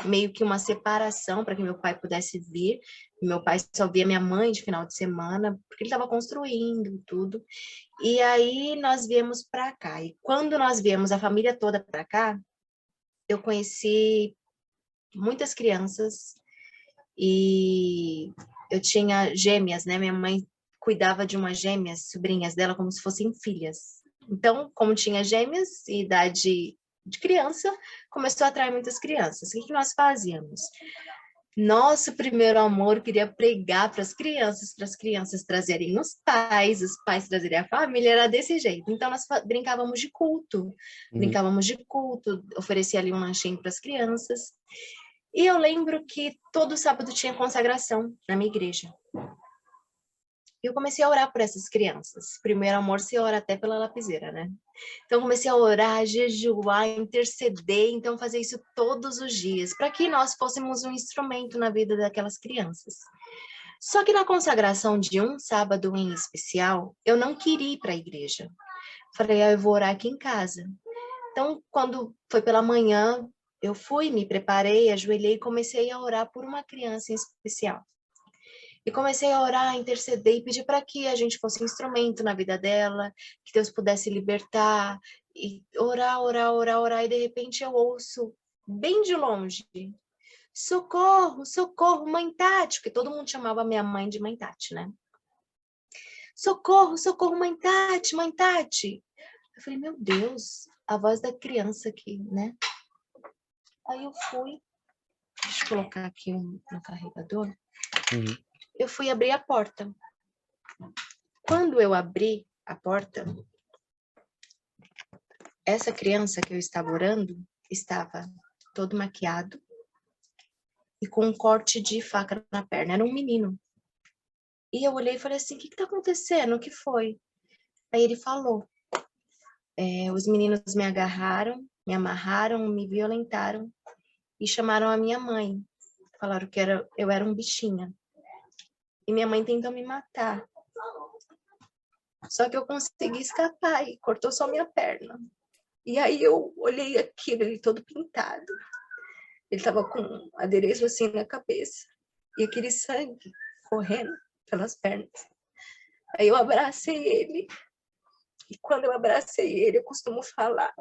meio que uma separação para que meu pai pudesse vir. Meu pai só via minha mãe de final de semana, porque ele estava construindo tudo. E aí nós viemos para cá. E quando nós viemos a família toda para cá, eu conheci muitas crianças e eu tinha gêmeas, né? Minha mãe cuidava de umas gêmeas, sobrinhas dela, como se fossem filhas. Então, como tinha gêmeas e idade de criança, começou a atrair muitas crianças. O que nós fazíamos? Nosso primeiro amor queria pregar para as crianças trazerem os pais trazerem a família, era desse jeito. Então, nós brincávamos de culto, oferecia ali um lanchinho para as crianças. E eu lembro que todo sábado tinha consagração na minha igreja. E eu comecei a orar por essas crianças. Primeiro amor se ora até pela lapiseira, né? Então, comecei a orar, jejuar, interceder, então fazer isso todos os dias, para que nós fôssemos um instrumento na vida daquelas crianças. Só que na consagração de um sábado em especial, eu não queria ir para a igreja. Falei, eu vou orar aqui em casa. Então, quando foi pela manhã, eu fui, me preparei, ajoelhei e comecei a orar por uma criança em especial. E comecei a orar, interceder e pedir para que a gente fosse instrumento na vida dela, que Deus pudesse libertar, e orar, orar, orar, orar, e de repente eu ouço, bem de longe, socorro, socorro, mãe Tati, porque todo mundo chamava minha mãe de mãe Tati, né? Socorro, socorro, mãe Tati, mãe Tati. Eu falei, meu Deus, a voz da criança aqui, né? Aí eu fui, deixa eu colocar aqui no carregador, eu fui abrir a porta. Quando eu abri a porta, essa criança que eu estava orando estava todo maquiado e com um corte de faca na perna. Era um menino. E eu olhei e falei assim, o que está acontecendo? O que foi? Aí ele falou, os meninos me agarraram, me amarraram, me violentaram e chamaram a minha mãe. Falaram que eu era um bichinha. E minha mãe tentou me matar. Só que eu consegui escapar e cortou só minha perna. E aí eu olhei aquilo, ele todo pintado. Ele estava com um adereço assim na cabeça. E aquele sangue correndo pelas pernas. Aí eu abracei ele. E quando eu abracei ele, eu costumo falar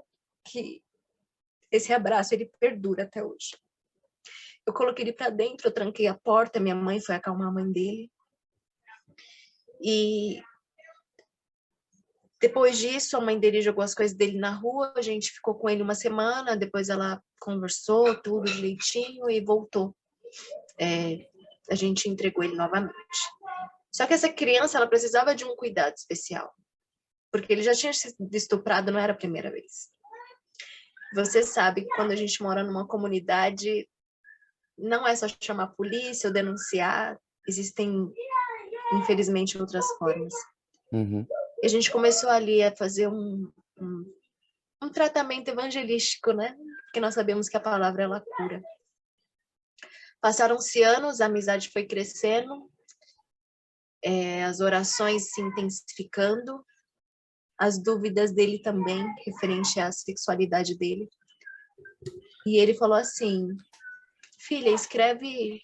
que esse abraço, ele perdura até hoje. Eu coloquei ele para dentro, eu tranquei a porta, minha mãe foi acalmar a mãe dele. E depois disso, a mãe dele jogou as coisas dele na rua, a gente ficou com ele uma semana, depois ela conversou tudo direitinho e voltou. A gente entregou ele novamente. Só que essa criança, ela precisava de um cuidado especial, porque ele já tinha sido estuprado, não era a primeira vez. Você sabe que quando a gente mora numa comunidade, não é só chamar a polícia ou denunciar, existem, infelizmente, outras formas. E a gente começou ali a fazer um tratamento evangelístico, né? Porque nós sabemos que a palavra, ela cura. Passaram-se anos, a amizade foi crescendo, as orações se intensificando, as dúvidas dele também, referente à sexualidade dele. E ele falou assim, filha, escreve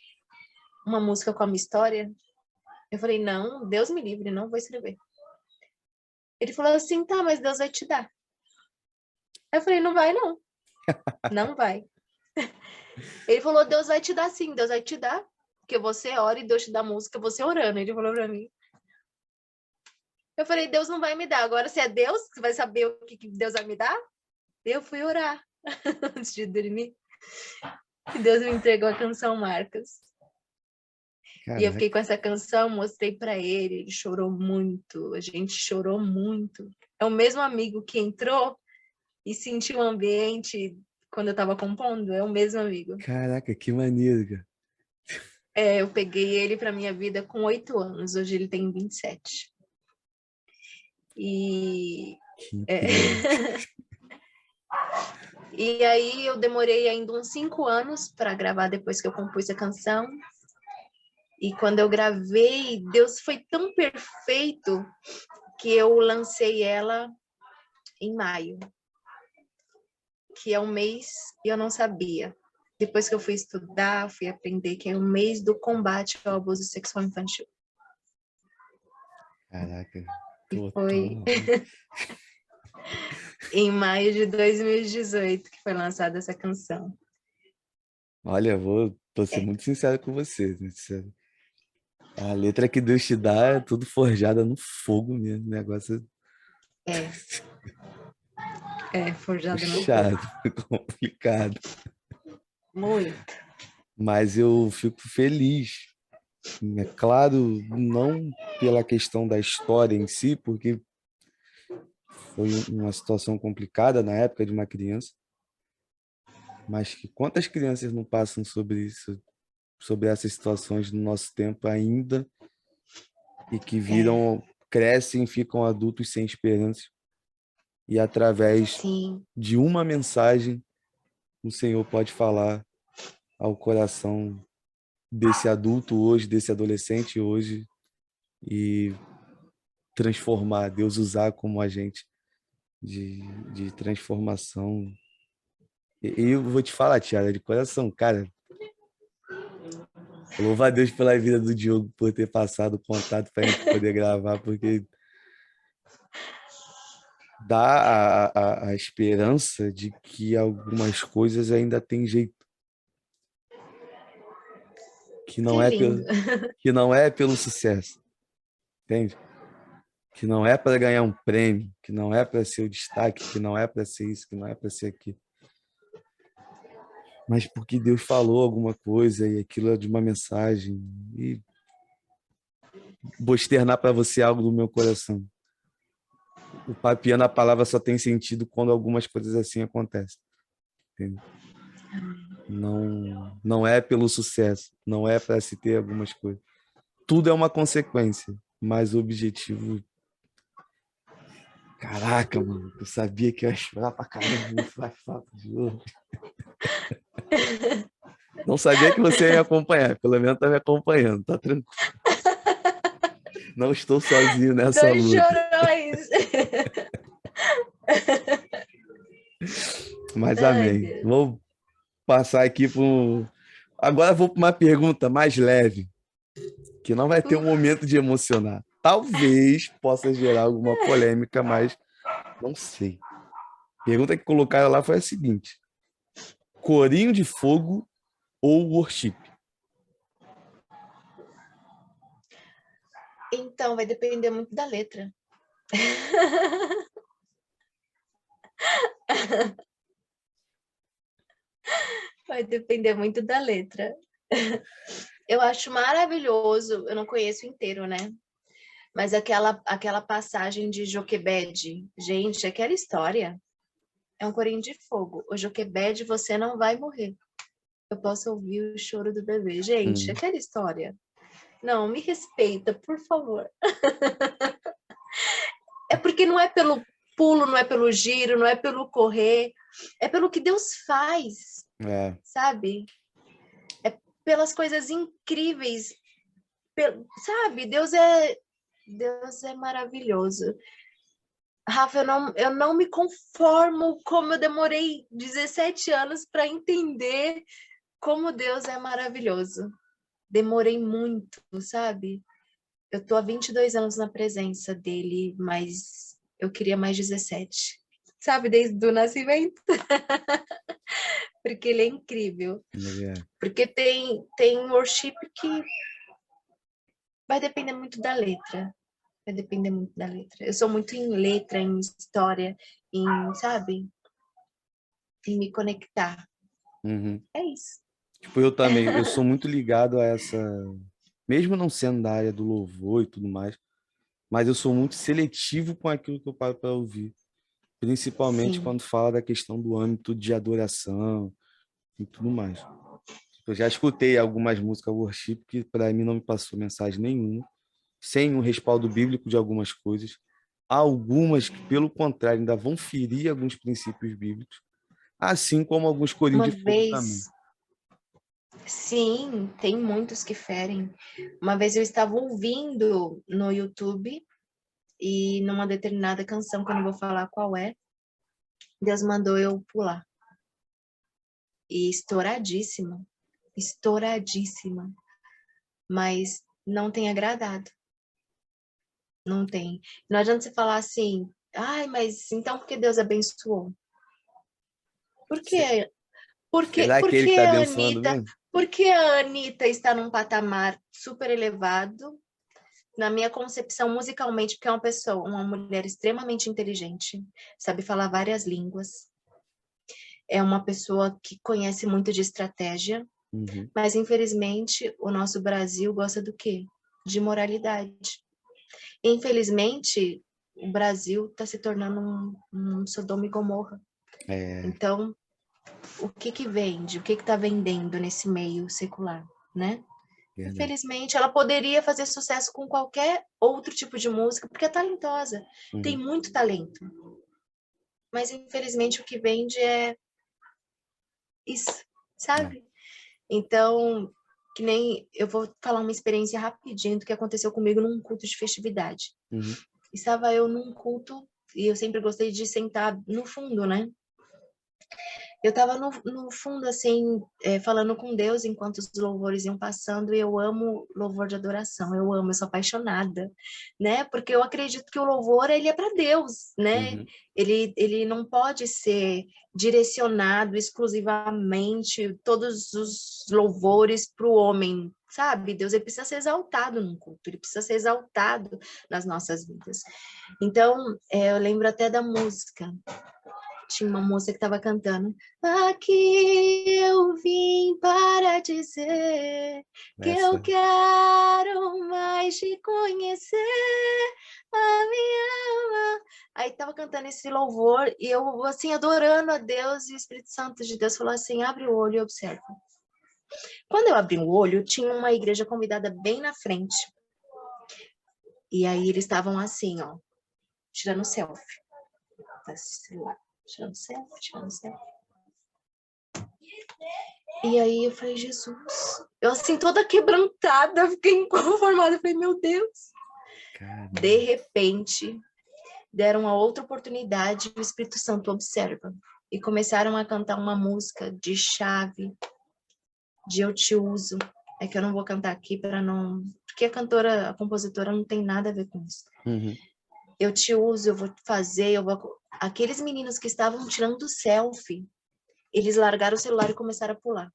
uma música com a minha história. Eu falei, não, Deus me livre, não vou escrever. Ele falou assim, tá, mas Deus vai te dar. Eu falei, não vai não, não vai. Ele falou, Deus vai te dar sim, Deus vai te dar, porque você ora e Deus te dá música, você orando. Ele falou pra mim. Eu falei, Deus não vai me dar. Agora, se é Deus, você vai saber o que Deus vai me dar? Eu fui orar antes de dormir. E Deus me entregou a canção Marcas. Caraca. E eu fiquei com essa canção, mostrei pra ele chorou muito, a gente chorou muito. É o mesmo amigo que entrou e sentiu o ambiente quando eu tava compondo, é o mesmo amigo. Caraca, que maneiro, cara. Eu peguei ele pra minha vida com 8 anos, hoje ele tem 27. E... E aí eu demorei ainda uns 5 anos para gravar depois que eu compus a canção. E quando eu gravei, Deus foi tão perfeito que eu lancei ela em maio, que é um mês e eu não sabia. Depois que eu fui estudar, fui aprender que é o mês do combate ao abuso sexual infantil. Caraca. E foi em maio de 2018 que foi lançada essa canção. Olha, vou ser muito sincero com você. A letra que Deus te dá é tudo forjada no fogo mesmo. Negócio. Forjada puxado, no fogo. Complicado. Muito. Mas eu fico feliz. É claro, não pela questão da história em si, porque foi uma situação complicada na época de uma criança, mas que quantas crianças não passam sobre isso, sobre essas situações no nosso tempo ainda, e que crescem e ficam adultos sem esperança, e através de uma mensagem, o Senhor pode falar ao coração desse adulto hoje, desse adolescente hoje, e transformar, Deus usar como agente de transformação E eu vou te falar, Tiara, de coração, cara, louva a Deus pela vida do Diogo, por ter passado o contato para a gente poder gravar, porque dá a esperança de que algumas coisas ainda tem jeito, que Que não é lindo. que não é pelo sucesso, entende? Que não é para ganhar um prêmio, que não é para ser o destaque, que não é para ser isso, que não é para ser aquilo, mas porque Deus falou alguma coisa e aquilo é de uma mensagem. E vou externar para você algo do meu coração. O papiando, a palavra só tem sentido quando algumas coisas assim acontecem. Entende? Não é pelo sucesso, não é para se ter algumas coisas. Tudo é uma consequência, mas o objetivo. Caraca, mano, eu sabia que eu ia chorar pra caramba nesse bate-papo de novo. Não sabia que você ia me acompanhar, pelo menos tá me acompanhando, tá tranquilo. Não estou sozinho nessa Dois luta. chorões. Mas Ai, amém. Deus. Vou passar aqui para agora vou para uma pergunta mais leve, que não vai ter um Uf. momento de emocionar. Talvez possa gerar alguma polêmica, mas não sei. A pergunta que colocaram lá foi a seguinte: Corinho de Fogo ou Worship? Então, vai depender muito da letra. Vai depender muito da letra. Eu acho maravilhoso, eu não conheço inteiro, né? Mas aquela passagem de Joquebede, gente, aquela história é um corinho de fogo. O Joquebede, você não vai morrer. Eu posso ouvir o choro do bebê. Gente, Hum, aquela história. Não, me respeita, por favor. É porque não é pelo pulo, não é pelo giro, não é pelo correr, é pelo que Deus faz, é, sabe? É pelas coisas incríveis, sabe? Deus é maravilhoso. Rafa, eu não me conformo como eu demorei 17 anos para entender como Deus é maravilhoso. Demorei muito, sabe? Eu tô há 22 anos na presença dele, mas eu queria mais 17. Sabe, desde o nascimento? Porque ele é incrível. é. Porque tem worship que vai depender muito da letra. Vai depender muito da letra. Eu sou muito em letra, em história, em, sabe? Em me conectar. Uhum. É isso. Tipo, eu também, eu sou muito ligado a essa, mesmo não sendo da área do louvor e tudo mais, mas eu sou muito seletivo com aquilo que eu paro para ouvir, principalmente Sim. quando fala da questão do âmbito de adoração e tudo mais. Eu já escutei algumas músicas worship que para mim não me passou mensagem nenhuma, sem um respaldo bíblico de algumas coisas. Há algumas que, pelo contrário, ainda vão ferir alguns princípios bíblicos, assim como alguns corinhos Uma de fogo também. vez, sim, tem muitos que ferem. Uma vez eu estava ouvindo no YouTube e numa determinada canção, que eu não vou falar qual é, Deus mandou eu pular. E estouradíssima, estouradíssima, mas não tem agradado. Não tem. Não adianta você falar assim, ai, mas então por que Deus abençoou? Por quê? Será que ele Porque está a abençoando Anitta, mesmo? porque a Anitta está num patamar super elevado, na minha concepção musicalmente, porque é uma pessoa, uma mulher extremamente inteligente, sabe falar várias línguas, é uma pessoa que conhece muito de estratégia, Uhum. mas infelizmente o nosso Brasil gosta do quê? De moralidade. Infelizmente, o Brasil está se tornando um Sodoma e Gomorra. É, Então, o que que vende? O que que está vendendo nesse meio secular, né? verdade. Infelizmente, ela poderia fazer sucesso com qualquer outro tipo de música, porque é talentosa, tem Uhum. muito talento. Mas, infelizmente, o que vende é isso, É. sabe? Então, que nem eu vou falar uma experiência rapidinho do que aconteceu comigo num culto de festividade. Uhum. Estava eu num culto e eu sempre gostei de sentar no fundo, né? Eu estava no fundo, assim, falando com Deus enquanto os louvores iam passando, e eu amo louvor de adoração, eu amo, eu sou apaixonada, né? Porque eu acredito que o louvor, ele é para Deus, né? Uhum. Ele não pode ser direcionado exclusivamente, todos os louvores para o homem, sabe? Deus, ele precisa ser exaltado no culto, ele precisa ser exaltado nas nossas vidas. Então, eu lembro até da música, tinha uma moça que estava cantando: aqui eu vim para dizer que eu Essa. quero mais te conhecer, a minha alma. Aí estava cantando esse louvor e eu, assim, adorando a Deus, e o Espírito Santo de Deus falou assim: abre o olho e observa. Quando eu abri o olho, tinha uma igreja convidada bem na frente. E aí eles estavam assim, ó, tirando selfie. Tirando selfie, tirando selfie. E aí eu falei, Jesus, eu assim toda quebrantada, fiquei inconformada, eu falei, meu Deus. Caramba. De repente, deram uma outra oportunidade, o Espírito Santo observa. E começaram a cantar uma música de chave, de Eu Te Uso. É que eu não vou cantar aqui para não... Porque a cantora, a compositora não tem nada a ver com isso. Uhum. Eu te uso, eu vou fazer, eu vou... Aqueles meninos que estavam tirando selfie, eles largaram o celular e começaram a pular.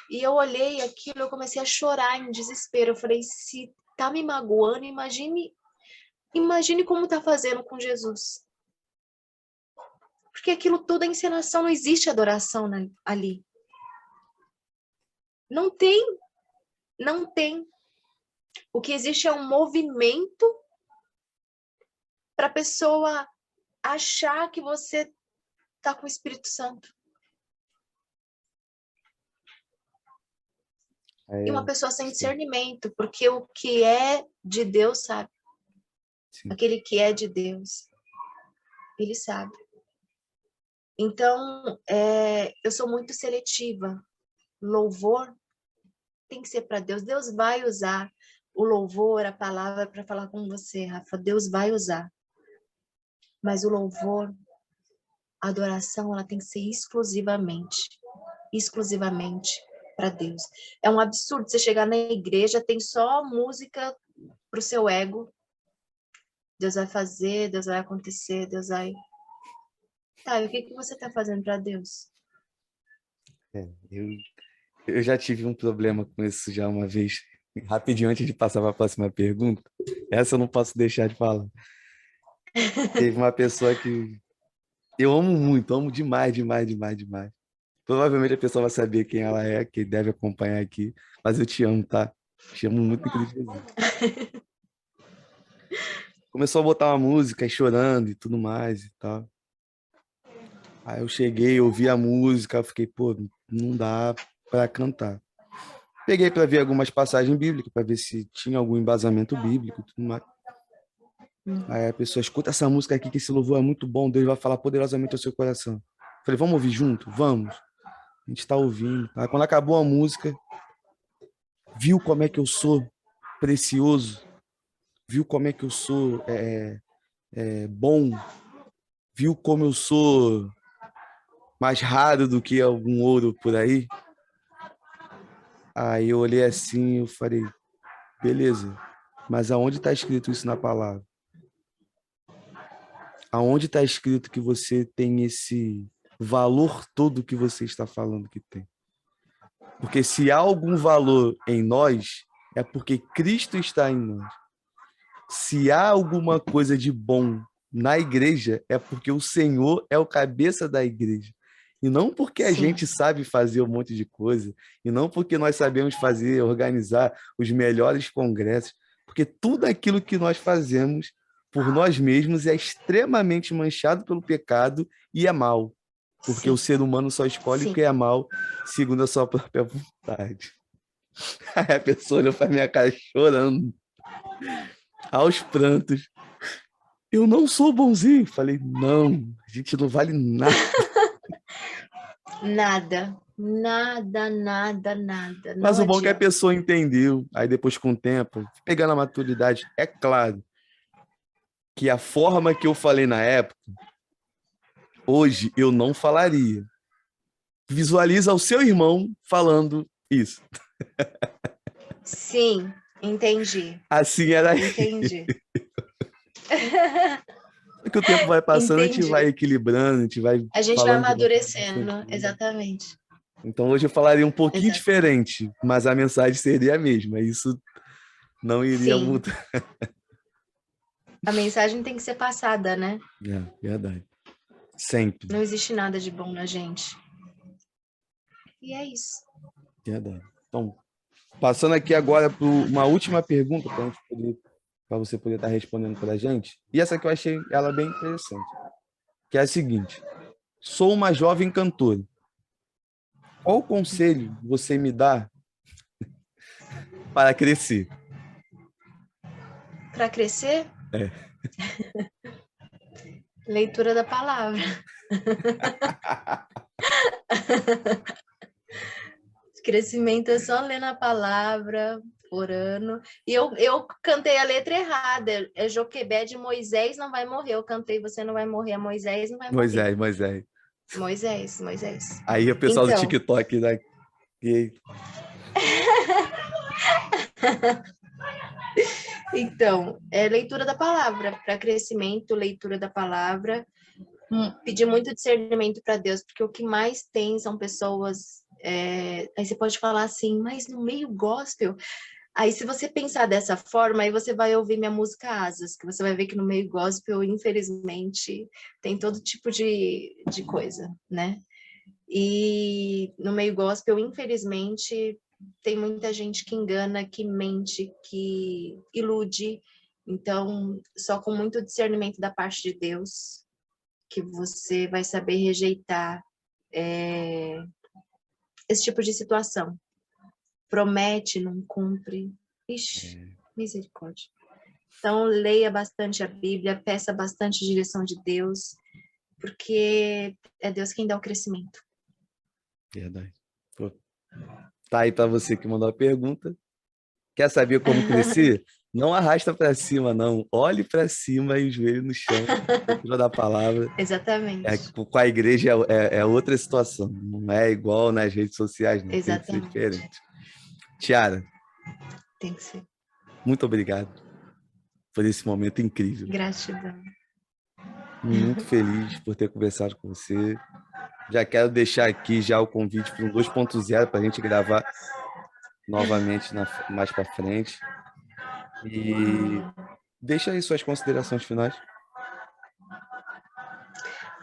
E eu olhei aquilo, eu comecei a chorar em desespero. Eu falei, se tá me magoando, imagine como tá fazendo com Jesus. Porque aquilo tudo é encenação, não existe adoração ali. Não tem, não tem. O que existe é um movimento para a pessoa achar que você tá com o Espírito Santo. E uma pessoa sem discernimento, porque o que é de Deus sabe. Sim. Aquele que é de Deus, ele sabe. Então, eu sou muito seletiva. Louvor tem que ser para Deus. Deus vai usar o louvor, a palavra para falar com você, Rafa. Deus vai usar. Mas o louvor, a adoração, ela tem que ser exclusivamente para Deus. É um absurdo você chegar na igreja, tem só música para o seu ego. Deus vai fazer, Deus vai acontecer, Deus vai... Tá, e o que você está fazendo para Deus? Eu já tive um problema com isso já uma vez. Rapidinho, antes de passar para a próxima pergunta, essa eu não posso deixar de falar. Teve uma pessoa que eu amo muito, amo demais, demais, demais, demais. Provavelmente a pessoa vai saber quem ela é, que deve acompanhar aqui, mas eu te amo, tá? Te amo muito em Cristo Jesus. Começou a botar uma música, chorando e tudo mais e tal. Aí eu cheguei, ouvi a música, eu fiquei, pô, não dá para cantar. Peguei para ver algumas passagens bíblicas, para ver se tinha algum embasamento bíblico e tudo mais. Aí a pessoa escuta essa música aqui, que esse louvor é muito bom, Deus vai falar poderosamente ao seu coração. Falei, vamos ouvir junto? Vamos. A gente está ouvindo. Aí quando acabou a música, viu como é que eu sou precioso, viu como é que eu sou bom, viu como eu sou mais raro do que algum ouro por aí. Aí eu olhei assim e eu falei, beleza, mas aonde está escrito isso na palavra? Aonde está escrito que você tem esse valor todo que você está falando que tem? Porque se há algum valor em nós, é porque Cristo está em nós. Se há alguma coisa de bom na igreja, é porque o Senhor é o cabeça da igreja. E não porque a Sim. gente sabe fazer um monte de coisa, e não porque nós sabemos fazer, organizar os melhores congressos, porque tudo aquilo que nós fazemos por nós mesmos é extremamente manchado pelo pecado e é mal, porque o Sim. ser humano só escolhe o Sim. que é mal segundo a sua própria vontade. Aí a pessoa olhou para minha cara chorando, aos prantos. Eu não sou bonzinho. Falei, não, a gente não vale nada. Nada. Nada, nada, nada. Mas Não o bom é que a adianta. pessoa entendeu. Aí depois, com o tempo, pegando a maturidade, é claro que a forma que eu falei na época, hoje eu não falaria. Visualiza o seu irmão falando isso. Sim, entendi. Assim era. Entendi. Que o tempo vai passando, a gente vai Entendi. equilibrando, a gente vai A gente vai falando de uma forma amadurecendo, tranquila. exatamente. Então hoje eu falaria um pouquinho Exatamente. diferente, mas a mensagem seria a mesma. Isso não iria Sim, mudar. a mensagem tem que ser passada, né? É, verdade. Sempre. Não existe nada de bom na gente. E é isso. Verdade. Então, passando aqui agora para uma última pergunta para você poder estar respondendo para a gente. E essa que eu achei ela bem interessante, que é a seguinte: sou uma jovem cantora. Qual conselho você me dá para crescer? Para crescer, É. leitura da palavra. Crescimento é só lendo a palavra, orando. E eu cantei a letra errada. É Joquebede, Moisés não vai morrer. Eu cantei, você não vai morrer. Moisés não vai morrer. Moisés. Moisés. Aí o pessoal do Então, TikTok daqui. é leitura da palavra. Para crescimento, leitura da palavra. Pedir muito discernimento para Deus, porque o que mais tem são pessoas. Aí você pode falar assim, mas no meio gospel. Aí, se você pensar dessa forma, aí você vai ouvir minha música Asas, que você vai ver que no meio gospel, infelizmente, tem todo tipo de coisa, né? E no meio gospel, infelizmente, tem muita gente que engana, que mente, que ilude. Então, só com muito discernimento da parte de Deus, que você vai saber rejeitar esse tipo de situação. Promete, não cumpre. Ixi, misericórdia. Então, leia bastante a Bíblia, peça bastante direção de Deus, porque é Deus quem dá o crescimento. Verdade. Pô, tá aí para você que mandou a pergunta. Quer saber como crescer? Não arrasta para cima, não. Olhe para cima e o joelho no chão. Leitura da palavra. Exatamente. Com a igreja é outra situação. Não é igual nas redes sociais, não. Tem que ser Exatamente. diferente. Tiara, Tem que ser. muito obrigado por esse momento incrível. Gratidão. Muito feliz por ter conversado com você. Já quero deixar aqui já o convite para um 2.0 para a gente gravar novamente mais para frente. E deixa aí suas considerações finais.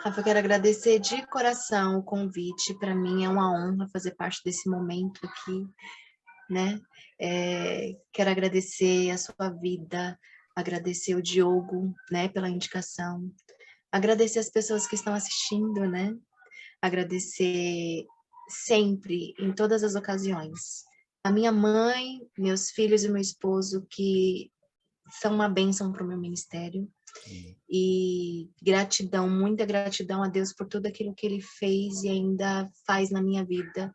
Rafa, eu quero agradecer de coração o convite. Para mim é uma honra fazer parte desse momento aqui, né? Quero agradecer a sua vida, agradecer o Diogo, né, pela indicação, agradecer as pessoas que estão assistindo, né? Agradecer sempre, em todas as ocasiões. A minha mãe, meus filhos e meu esposo, que são uma bênção para o meu ministério. E gratidão, muita gratidão a Deus por tudo aquilo que Ele fez e ainda faz na minha vida,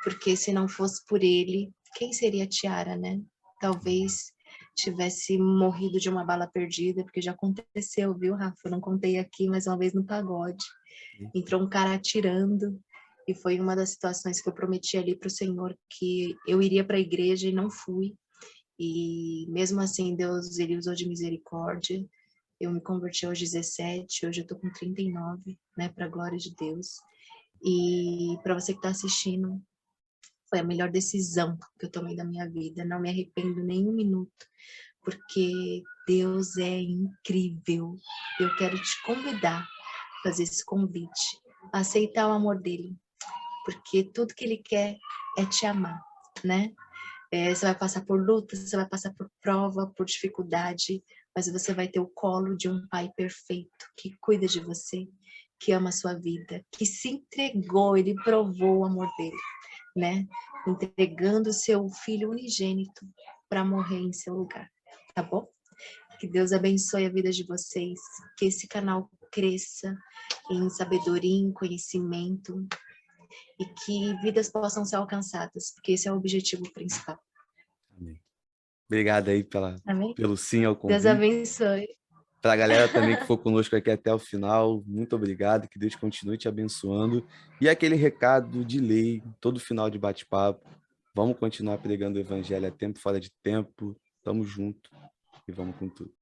porque se não fosse por Ele, quem seria a Tiara, né? Talvez tivesse morrido de uma bala perdida, porque já aconteceu, viu, Rafa? Eu não contei aqui, mas uma vez no pagode, entrou um cara atirando, e foi uma das situações que eu prometi ali para o Senhor, que eu iria para a igreja e não fui, e mesmo assim Deus, Ele usou de misericórdia. Eu me converti aos 17, hoje eu tô com 39, né, para a glória de Deus. E para você que está assistindo, foi a melhor decisão que eu tomei da minha vida. Não me arrependo nem um minuto, porque Deus é incrível. Eu quero te convidar a fazer esse convite, a aceitar o amor dele, porque tudo que ele quer é te amar, né? Você vai passar por lutas, você vai passar por prova, por dificuldade, mas você vai ter o colo de um pai perfeito, que cuida de você, que ama a sua vida, que se entregou, ele provou o amor dele, né? Entregando o seu filho unigênito para morrer em seu lugar, tá bom? Que Deus abençoe a vida de vocês, que esse canal cresça em sabedoria, em conhecimento, e que vidas possam ser alcançadas, porque esse é o objetivo principal. Amém. Obrigado aí Amém? pelo sim ao Deus convite. abençoe. Para a galera também que for conosco aqui até o final, muito obrigado, que Deus continue te abençoando. E aquele recado de lei, todo final de bate-papo, vamos continuar pregando o evangelho a tempo, fora de tempo, tamo junto e vamos com tudo.